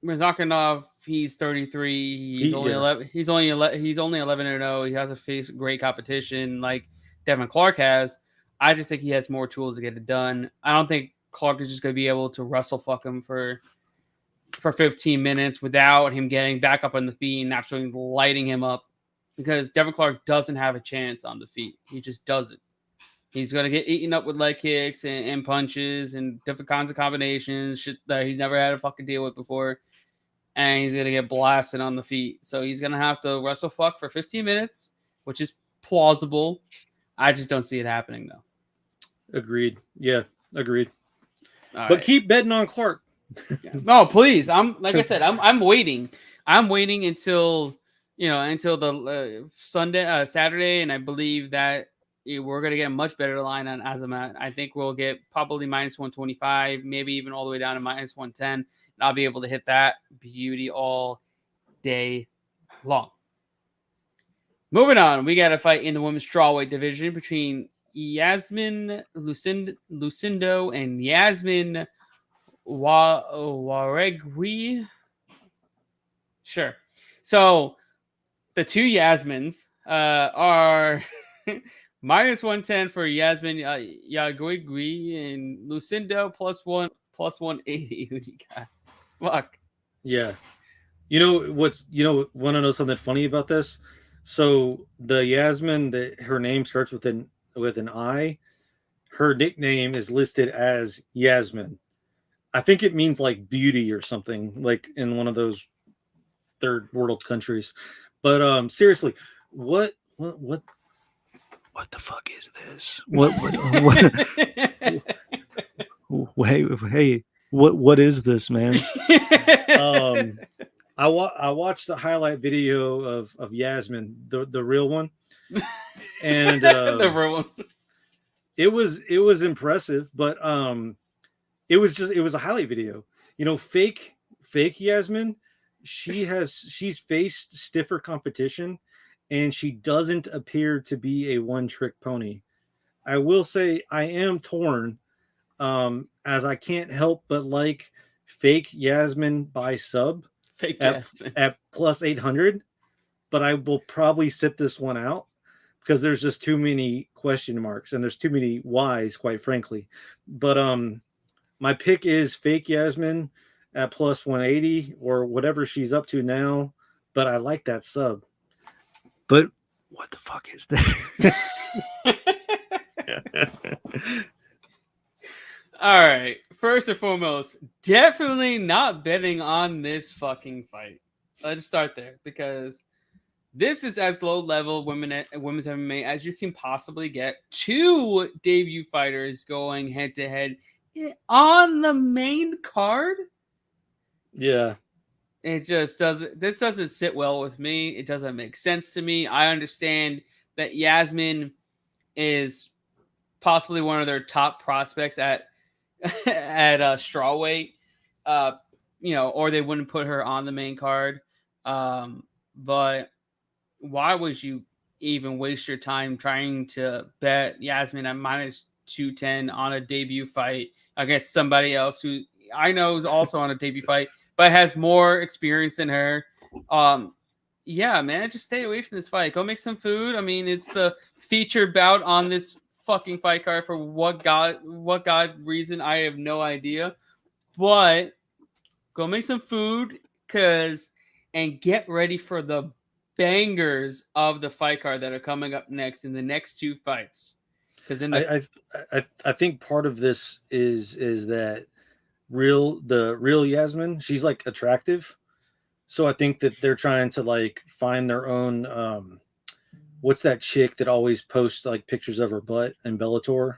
Murzakhanov, he's 33. He's only 11. He's only 11-0. He hasn't faced great competition like Devin Clark has. I just think he has more tools to get it done. I don't think Clark is just going to be able to wrestle fuck him for 15 minutes without him getting back up on the feet and absolutely lighting him up, because Devin Clark doesn't have a chance on the feet. He just doesn't. He's going to get eaten up with leg kicks and punches and different kinds of combinations, shit that he's never had to fucking deal with before. And he's going to get blasted on the feet. So he's going to have to wrestle fuck for 15 minutes, which is plausible. I just don't see it happening, though. Agreed. Yeah, agreed. All but right. Keep betting on Clark. No, please. I'm I'm waiting. I'm waiting until the Saturday, and I believe that we're going to get a much better line on Azamat. I think we'll get probably minus 125, maybe even all the way down to minus 110. And I'll be able to hit that beauty all day long. Moving on, we got a fight in the women's strawweight division between Yasmin Lucindo and Yasmin Waregui. Sure. So the 2 Yasmins are minus 110 for Yasmin Yaguigui and Lucindo plus 180. Who do you got? Fuck. Yeah. Want to know something funny about this? So the Yasmin, her name starts with an I. Her nickname is listed as Yasmin. I think it means like beauty or something, like in one of those third world countries. But seriously, what the fuck is this? Hey, what is this, man? I watched the highlight video of Yasmin, the real one, and the real one. It was impressive, but it was a highlight video. Fake Yasmin, she's faced stiffer competition, and she doesn't appear to be a one-trick pony. I will say I am torn, as I can't help but like fake Yasmin by sub Fake Yasmin at plus 800, but I will probably sit this one out because there's just too many question marks and there's too many whys, quite frankly. But my pick is fake Yasmin at plus 180 or whatever she's up to now. But I like that sub. But what the fuck is that? All right. First and foremost, definitely not betting on this fucking fight. Let's start there because this is as low level women's MMA as you can possibly get. Two debut fighters going head to head on the main card. Yeah. It just doesn't. This doesn't sit well with me. It doesn't make sense to me. I understand that Yasmin is possibly one of their top prospects at strawweight, or they wouldn't put her on the main card. But why would you even waste your time trying to bet Yasmin at minus 210 on a debut fight against somebody else who I know is also on a debut fight, but has more experience than her? Yeah, man, just stay away from this fight. Go make some food. I mean, it's the featured bout on this fucking fight card for what god reason, I have no idea. But go make some food and get ready for the bangers of the fight card that are coming up next in the next two fights. Because I think part of this is that the real Yasmin, she's like attractive. So I think that they're trying to like find their own what's that chick that always posts like pictures of her butt in Bellator?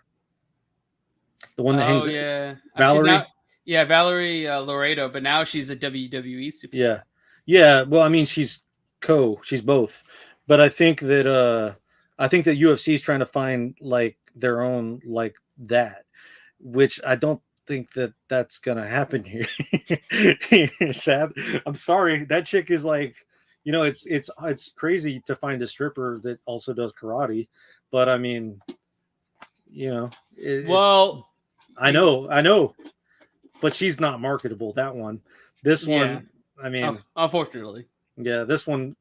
The one that hangs. Yeah, Valerie. Valerie Laredo, but now she's a WWE superstar. Yeah. Well, I mean, she's both, but I think that UFC is trying to find like their own like that, which I don't think that that's gonna happen here. Sad. I'm sorry. That chick is like, it's crazy to find a stripper that also does karate, but I mean, I know, but she's not marketable. That one, this one, I mean, unfortunately, yeah, this one,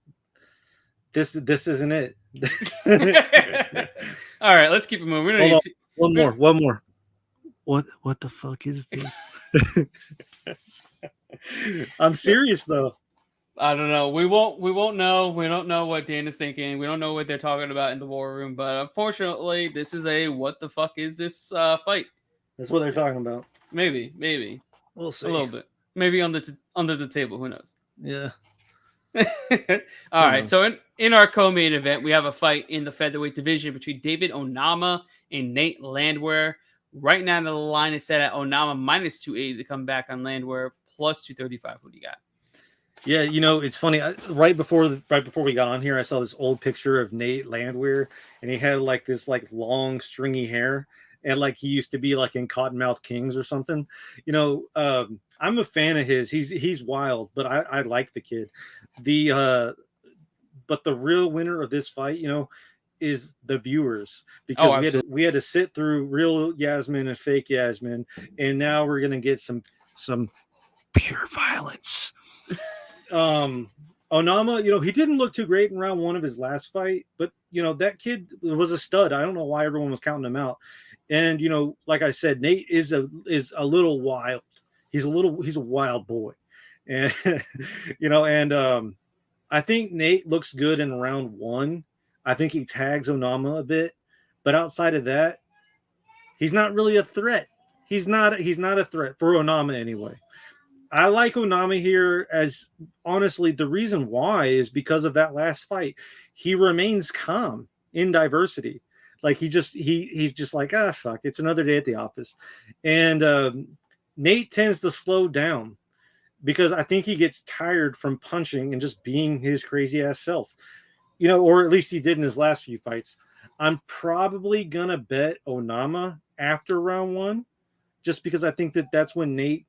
this isn't it. All right, let's keep it moving. One more. What the fuck is this? I'm serious though. I don't know. We won't know. We don't know what Dan is thinking. We don't know what they're talking about in the war room. But unfortunately, this is a what the fuck is this fight? That's what they're talking about. Maybe. We'll see. A little bit. Maybe under the table. Who knows? Yeah. All right. So in our co-main event, we have a fight in the featherweight division between David Onama and Nate Landwehr. Right now, the line is set at Onama minus 280 to come back on Landwehr plus 235. What do you got? Yeah, it's funny. Right before we got on here, I saw this old picture of Nate Landwehr, and he had like this like long stringy hair, and like he used to be like in Cottonmouth Kings or something. I'm a fan of his. He's wild, but I like the kid. But the real winner of this fight, is the viewers, because we had to sit through real Yasmin and fake Yasmin, and now we're gonna get some pure violence. Onama, he didn't look too great in round one of his last fight, but that kid was a stud. I don't know why everyone was counting him out. And like I said, Nate is a little wild. He's a wild boy, and I think Nate looks good in round one. I think he tags Onama a bit, but outside of that, he's not really a threat. He's not a threat for Onama anyway. I like Onama here as honestly the reason why is because of that last fight. He remains calm in diversity. Like he's just like, ah, fuck, it's another day at the office. And Nate tends to slow down because I think he gets tired from punching and just being his crazy ass self. Or at least he did in his last few fights. I'm probably gonna bet Onama after round one, just because I think that that's when Nate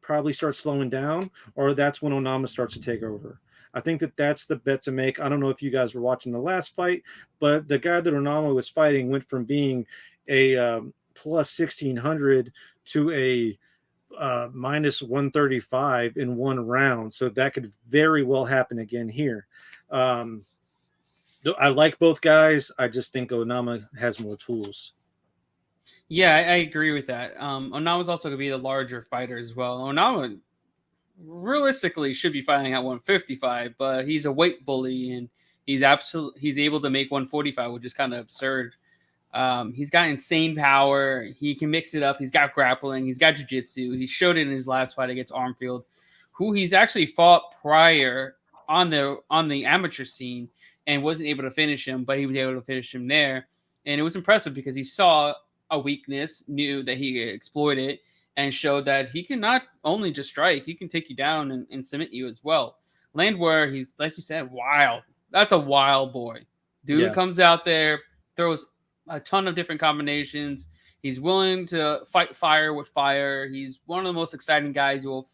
probably starts slowing down, or that's when Onama starts to take over. I think that that's the bet to make. I don't know if you guys were watching the last fight, but the guy that Onama was fighting went from being a plus 1600 to a minus 135 in one round. So that could very well happen again here. I like both guys. I just think Onama has more tools. Yeah, I agree with that. Onama's also going to be the larger fighter as well. Onama realistically should be fighting at 155, but he's a weight bully and he's able to make 145, which is kind of absurd. He's got insane power. He can mix it up. He's got grappling. He's got jiu-jitsu. He showed it in his last fight against Armfield, who he's actually fought prior on the amateur scene and wasn't able to finish him, but he was able to finish him there. And it was impressive because he saw a weakness, knew that he exploited it, and showed that he can not only just strike, he can take you down and submit you as well. Landwehr, he's, like you said, wild. That's a wild boy. Dude comes out there, throws a ton of different combinations. He's willing to fight fire with fire. He's one of the most exciting guys you'll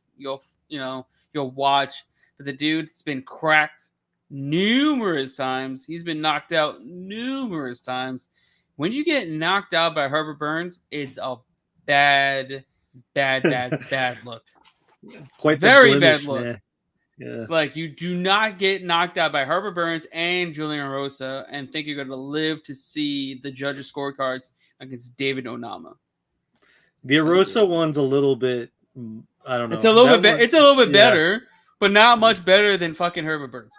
watch. But the dude's been cracked numerous times. He's been knocked out numerous times. When you get knocked out by Herbert Burns, it's a bad look. Quite very bad look. Man. Yeah. Like, you do not get knocked out by Herbert Burns and Julian Rosa and think you're going to live to see the judges' scorecards against David Onama. The Rosa one's a little bit, I don't know. It's a little bit better, but not much better than fucking Herbert Burns.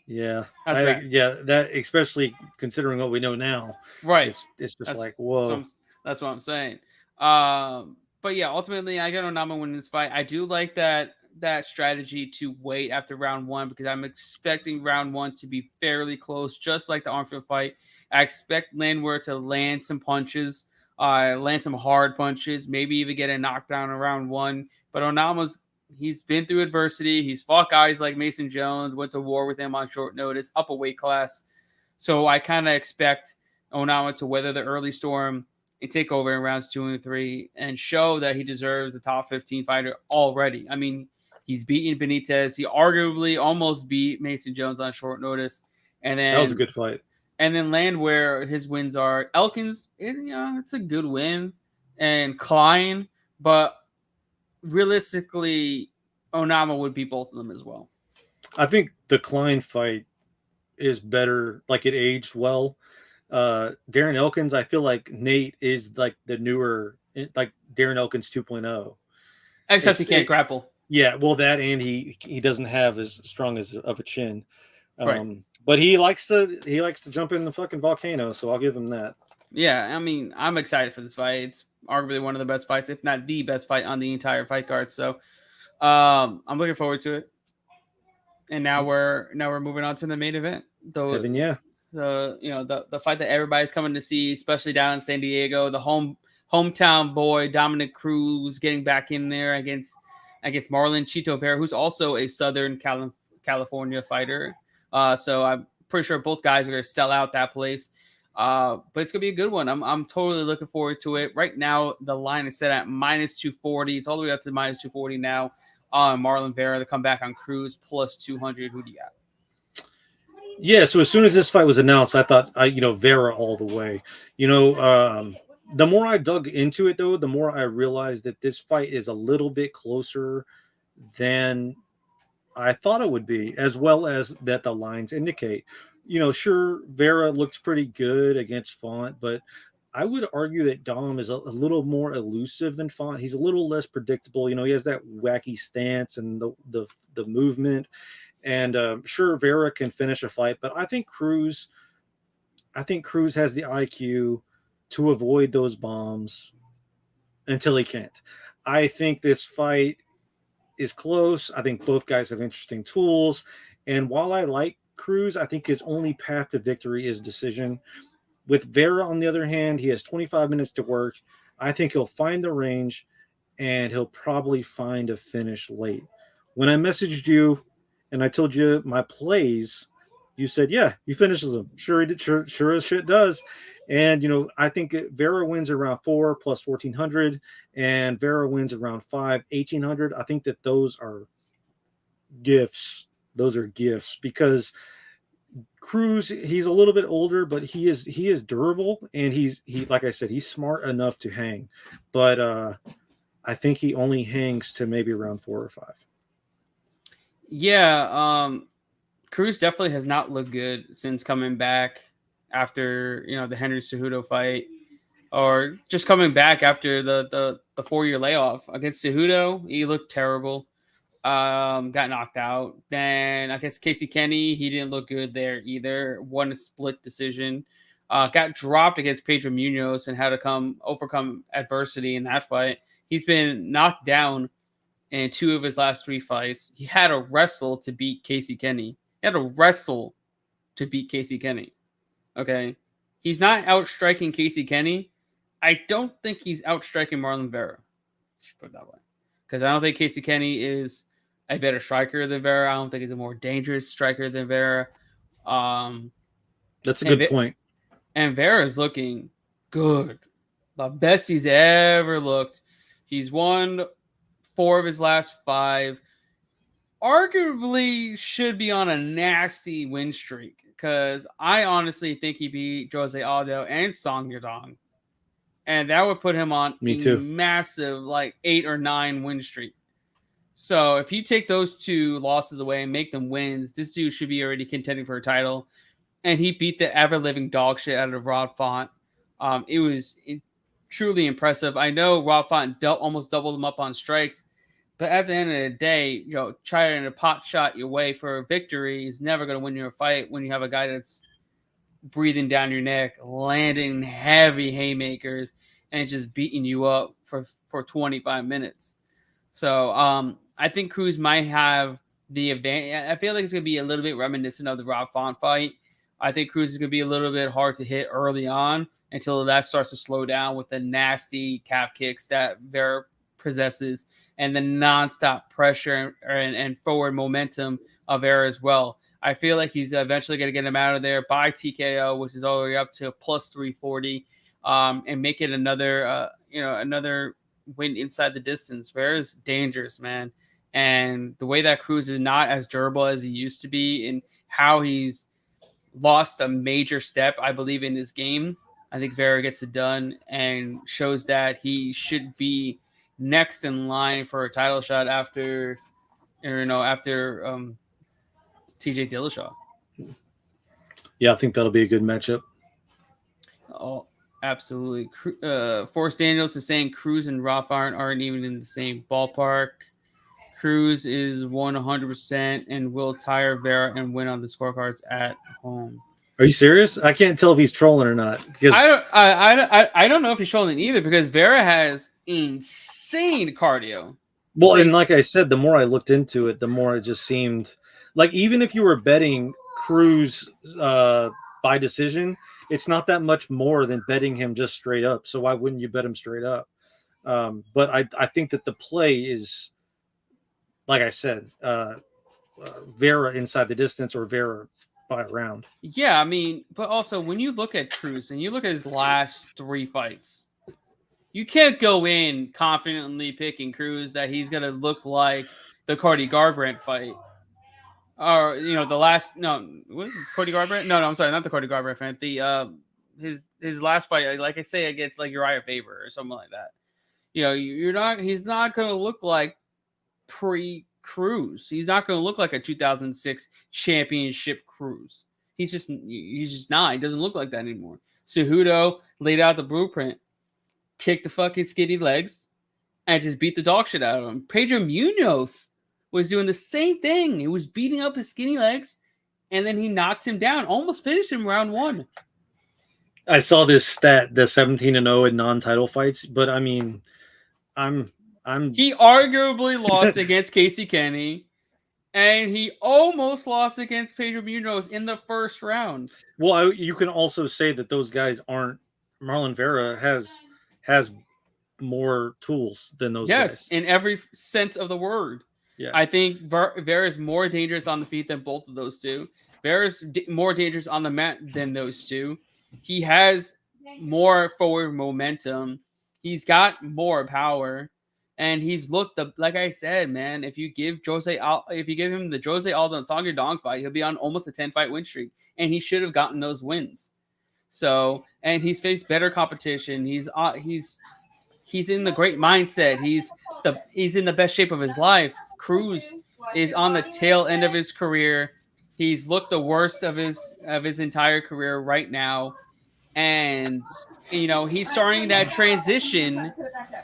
Yeah, that especially considering what we know now. Right, it's just like, whoa. That's what I'm saying. But yeah, ultimately, I got Onama winning this fight. I do like that strategy to wait after round one because I'm expecting round one to be fairly close, just like the Armfield fight. I expect Landwehr to land some punches, land some hard punches, maybe even get a knockdown in round one. But he's been through adversity. He's fought guys like Mason Jones, went to war with him on short notice, up a weight class. So I kind of expect Onama to weather the early storm and take over in rounds 2 and 3 and show that he deserves a top 15 fighter already. I mean, he's beaten Benitez. He arguably almost beat Mason Jones on short notice. And then that was a good fight. And then Landwehr, his wins are Elkins. It's a good win, and Klein, but realistically, Onama would beat both of them as well. I think the Klein fight is better. Like, it aged well. Darren Elkins, I feel like Nate is like the newer, like Darren Elkins 2.0. Except he can't grapple. Yeah, well, that, and he doesn't have as strong of a chin. Right. But he likes to jump in the fucking volcano, so I'll give him that. Yeah, I mean, I'm excited for this fight. It's arguably one of the best fights, if not the best fight on the entire fight card. So I'm looking forward to it. And now we're moving on to the main event. Devin, yeah. The fight that everybody's coming to see, especially down in San Diego. The hometown boy Dominick Cruz getting back in there against Marlon Vera, who's also a Southern California fighter. So I'm pretty sure both guys are going to sell out that place. But it's going to be a good one. I'm totally looking forward to it. Right now, the line is set at minus 240. It's all the way up to minus 240 now. Marlon Vera to come back on Cruz plus 200. Who do you got? Yeah, so as soon as this fight was announced, I thought, Vera all the way. The more I dug into it, though, the more I realized that this fight is a little bit closer than I thought it would be, as well as that the lines indicate. Sure, Vera looked pretty good against Font, but I would argue that Dom is a little more elusive than Font. He's a little less predictable. He has that wacky stance and the movement. And sure, Vera can finish a fight, but I think Cruz has the IQ to avoid those bombs until he can't. I think this fight is close. I think both guys have interesting tools. And while I like Cruz, I think his only path to victory is decision. With Vera, on the other hand, he has 25 minutes to work. I think he'll find the range, and he'll probably find a finish late. When I messaged you and I told you my plays, you said, yeah, he finishes them. Sure he did. Sure as shit does. And, I think Vera wins around 4 plus 1,400, and Vera wins around 5, 1,800. I think that those are gifts. Those are gifts because Cruz, he's a little bit older, but he is durable, and he like I said, he's smart enough to hang. But I think he only hangs to maybe around 4 or 5. Yeah, Cruz definitely has not looked good since coming back after the Henry Cejudo fight, or just coming back after the 4-year layoff against Cejudo. He looked terrible. Got knocked out. Then I guess Casey Kenny, he didn't look good there either. Won a split decision. Got dropped against Pedro Munoz and had to overcome adversity in that fight. He's been knocked down in 2 of his last 3 fights. He had to wrestle to beat Casey Kenny. Okay. He's not outstriking Casey Kenny. I don't think he's outstriking Marlon Vera. Just put it that way. Because I don't think Casey Kenny is a better striker than Vera. I don't think he's a more dangerous striker than Vera. That's a good point. And Vera's looking good. The best he's ever looked. He's won 4 of his last 5. Arguably should be on a nasty win streak, because I honestly think he beat Jose Aldo and Song Yadong. And that would put him on a massive 8 or 9 win streak. So if you take those 2 losses away and make them wins, this dude should be already contending for a title. And he beat the ever-living dog shit out of Rod Font. It was truly impressive. I know Rod Font almost doubled him up on strikes, but at the end of the day, trying to pot shot your way for a victory is never going to win you a fight when you have a guy that's breathing down your neck, landing heavy haymakers, and just beating you up for 25 minutes. So I think Cruz might have the advantage. I feel like it's going to be a little bit reminiscent of the Rob Font fight. I think Cruz is going to be a little bit hard to hit early on until that starts to slow down with the nasty calf kicks that Vera possesses and the nonstop pressure and forward momentum of Vera as well. I feel like he's eventually going to get him out of there by TKO, which is all the way up to plus 340, and make it another win inside the distance. Vera's dangerous, man. And the way that Cruz is not as durable as he used to be, and how he's lost a major step, I believe, in his game. I think Vera gets it done and shows that he should be next in line for a title shot after TJ Dillashaw. Yeah, I think that'll be a good matchup. Oh, absolutely. Forrest Daniels is saying Cruz and Roth aren't even in the same ballpark. Cruz is 100% and will tire Vera and win on the scorecards at home. Are you serious? I can't tell if he's trolling or not. Because I don't know if he's trolling either, because Vera has insane cardio. Well, and like I said, the more I looked into it, the more it just seemed like, even if you were betting Cruz by decision, it's not that much more than betting him just straight up. So why wouldn't you bet him straight up? But I think that the play is, like I said, Vera inside the distance or Vera by a round. Yeah, I mean, but also when you look at Cruz and you look at his last 3 fights, you can't go in confidently picking Cruz that he's going to look like the Cody Garbrandt fight. Or, was it Cody Garbrandt? No, I'm sorry, not the Cody Garbrandt fight. His last fight, like I say, against like Uriah Faber or something like that. He's not going to look like pre-Cruz. He's not going to look like a 2006 championship Cruz. He's just not. He doesn't look like that anymore. Cejudo laid out the blueprint, kicked the fucking skinny legs, and just beat the dog shit out of him. Pedro Munoz was doing the same thing. He was beating up his skinny legs, and then he knocked him down, almost finished him round 1. I saw this stat, the 17-0 in non-title fights, but I mean, I'm He arguably lost against Casey Kenny, and he almost lost against Pedro Munoz in the first round. Well, you can also say that those guys aren't. Marlon Vera has more tools than those guys. Yes, in every sense of the word. Yeah. I think Vera is more dangerous on the feet than both of those two. Vera's more dangerous on the mat than those two. He has more forward momentum. He's got more power, and he's looked like I said, man. If you give him the Jose Aldo and Song Yadong fight, he'll be on almost a 10-fight win streak, and he should have gotten those wins. So, and he's faced better competition. He's in the great mindset. He's in the best shape of his life. Cruz is on the tail end of his career. He's looked the worst of his entire career right now, and he's starting that transition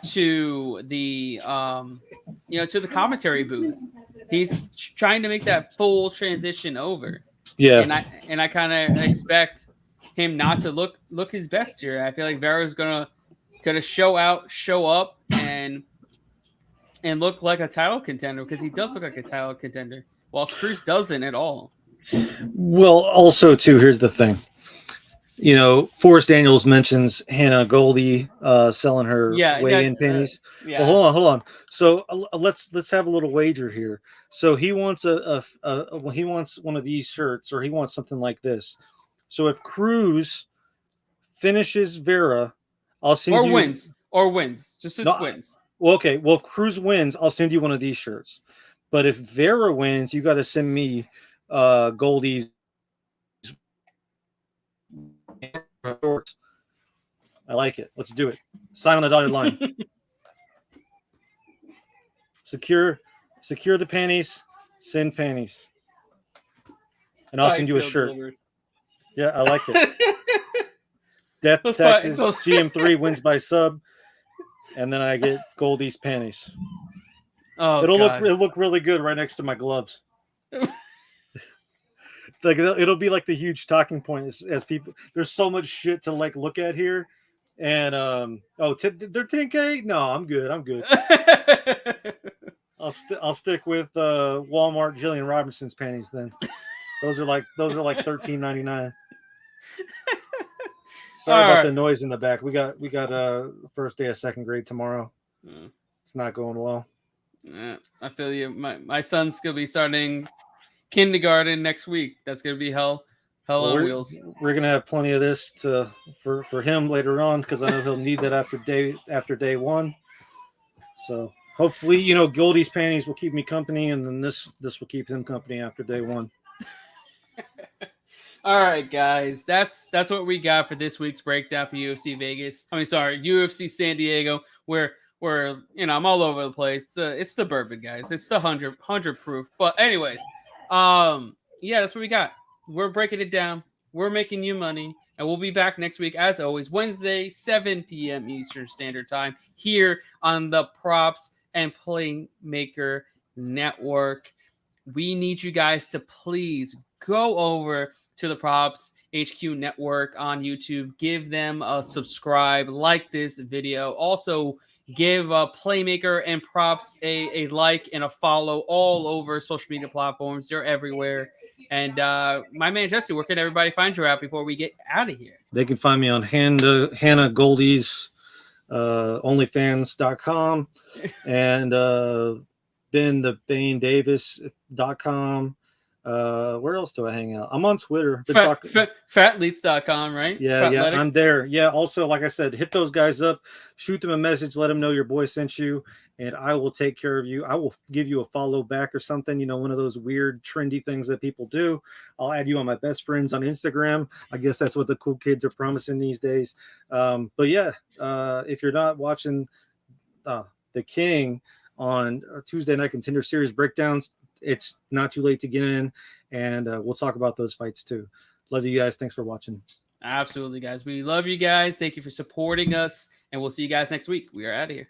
to the to the commentary booth. He's trying to make that full transition over. Yeah, and I kind of expect him not to look his best here. I feel like Vera's gonna show up, and look like a title contender, because he does look like a title contender, while Cruz doesn't at all. Well, also too, here's the thing. Forrest Daniels mentions Hannah Goldie selling her weigh-in panties. Yeah. Well, hold on. So let's have a little wager here. So he wants he wants one of these shirts, or he wants something like this. So if Cruz finishes Vera, I'll send you wins. Just wins. Well, okay. Well, if Cruz wins, I'll send you one of these shirts. But if Vera wins, you got to send me Goldie's shorts. I like it. Let's do it. Sign on the dotted line. Secure the panties. Send panties. And I'll send you a shirt. Delivered. Yeah, I like it. Death Texas GM3 wins by sub, and then I get Goldie's panties. Oh, it'll look really good right next to my gloves. Like it'll be like the huge talking point as people. There's so much shit to look at here, and they're 10K. No, I'm good. I'll stick with Walmart Jillian Robinson's panties then. Those are like $13.99. Sorry about the noise in the back. We got first day of second grade tomorrow. It's not going well. Yeah, I feel you. My son's gonna be starting kindergarten next week. That's gonna be hell on wheels. We're gonna have plenty of this for him later on, because I know he'll need that after day one. So hopefully, Goldie's panties will keep me company, and then this will keep him company after day one. All right, guys, that's what we got for this week's breakdown for UFC San Diego. Where I'm all over the place. It's the bourbon, guys. It's the 100 proof. But anyways, that's what we got. We're breaking it down. We're making you money, and we'll be back next week as always, Wednesday, 7 p.m. Eastern Standard Time, here on the Props and Playmaker Network. We need you guys to please go over to the Props HQ Network on YouTube. Give them a subscribe, like this video. Also, give Playmaker and Props a like and a follow all over social media platforms. They're everywhere. And my man Jesse, where can everybody find you at before we get out of here? They can find me on Hannah Goldie's OnlyFans.com and BenTheBaneDavis.com. Where else do I hang out? I'm on Twitter. Fatleets.com, right? Yeah, I'm there. Yeah, also, like I said, hit those guys up, shoot them a message, let them know your boy sent you, and I will take care of you. I will give you a follow back or something, one of those weird, trendy things that people do. I'll add you on my best friends on Instagram. I guess that's what the cool kids are promising these days. But yeah, if you're not watching The King on Tuesday Night Contender Series breakdowns, it's not too late to get in, and we'll talk about those fights too. Love you guys. Thanks for watching. Absolutely, guys. We love you guys. Thank you for supporting us, and we'll see you guys next week. We are out of here.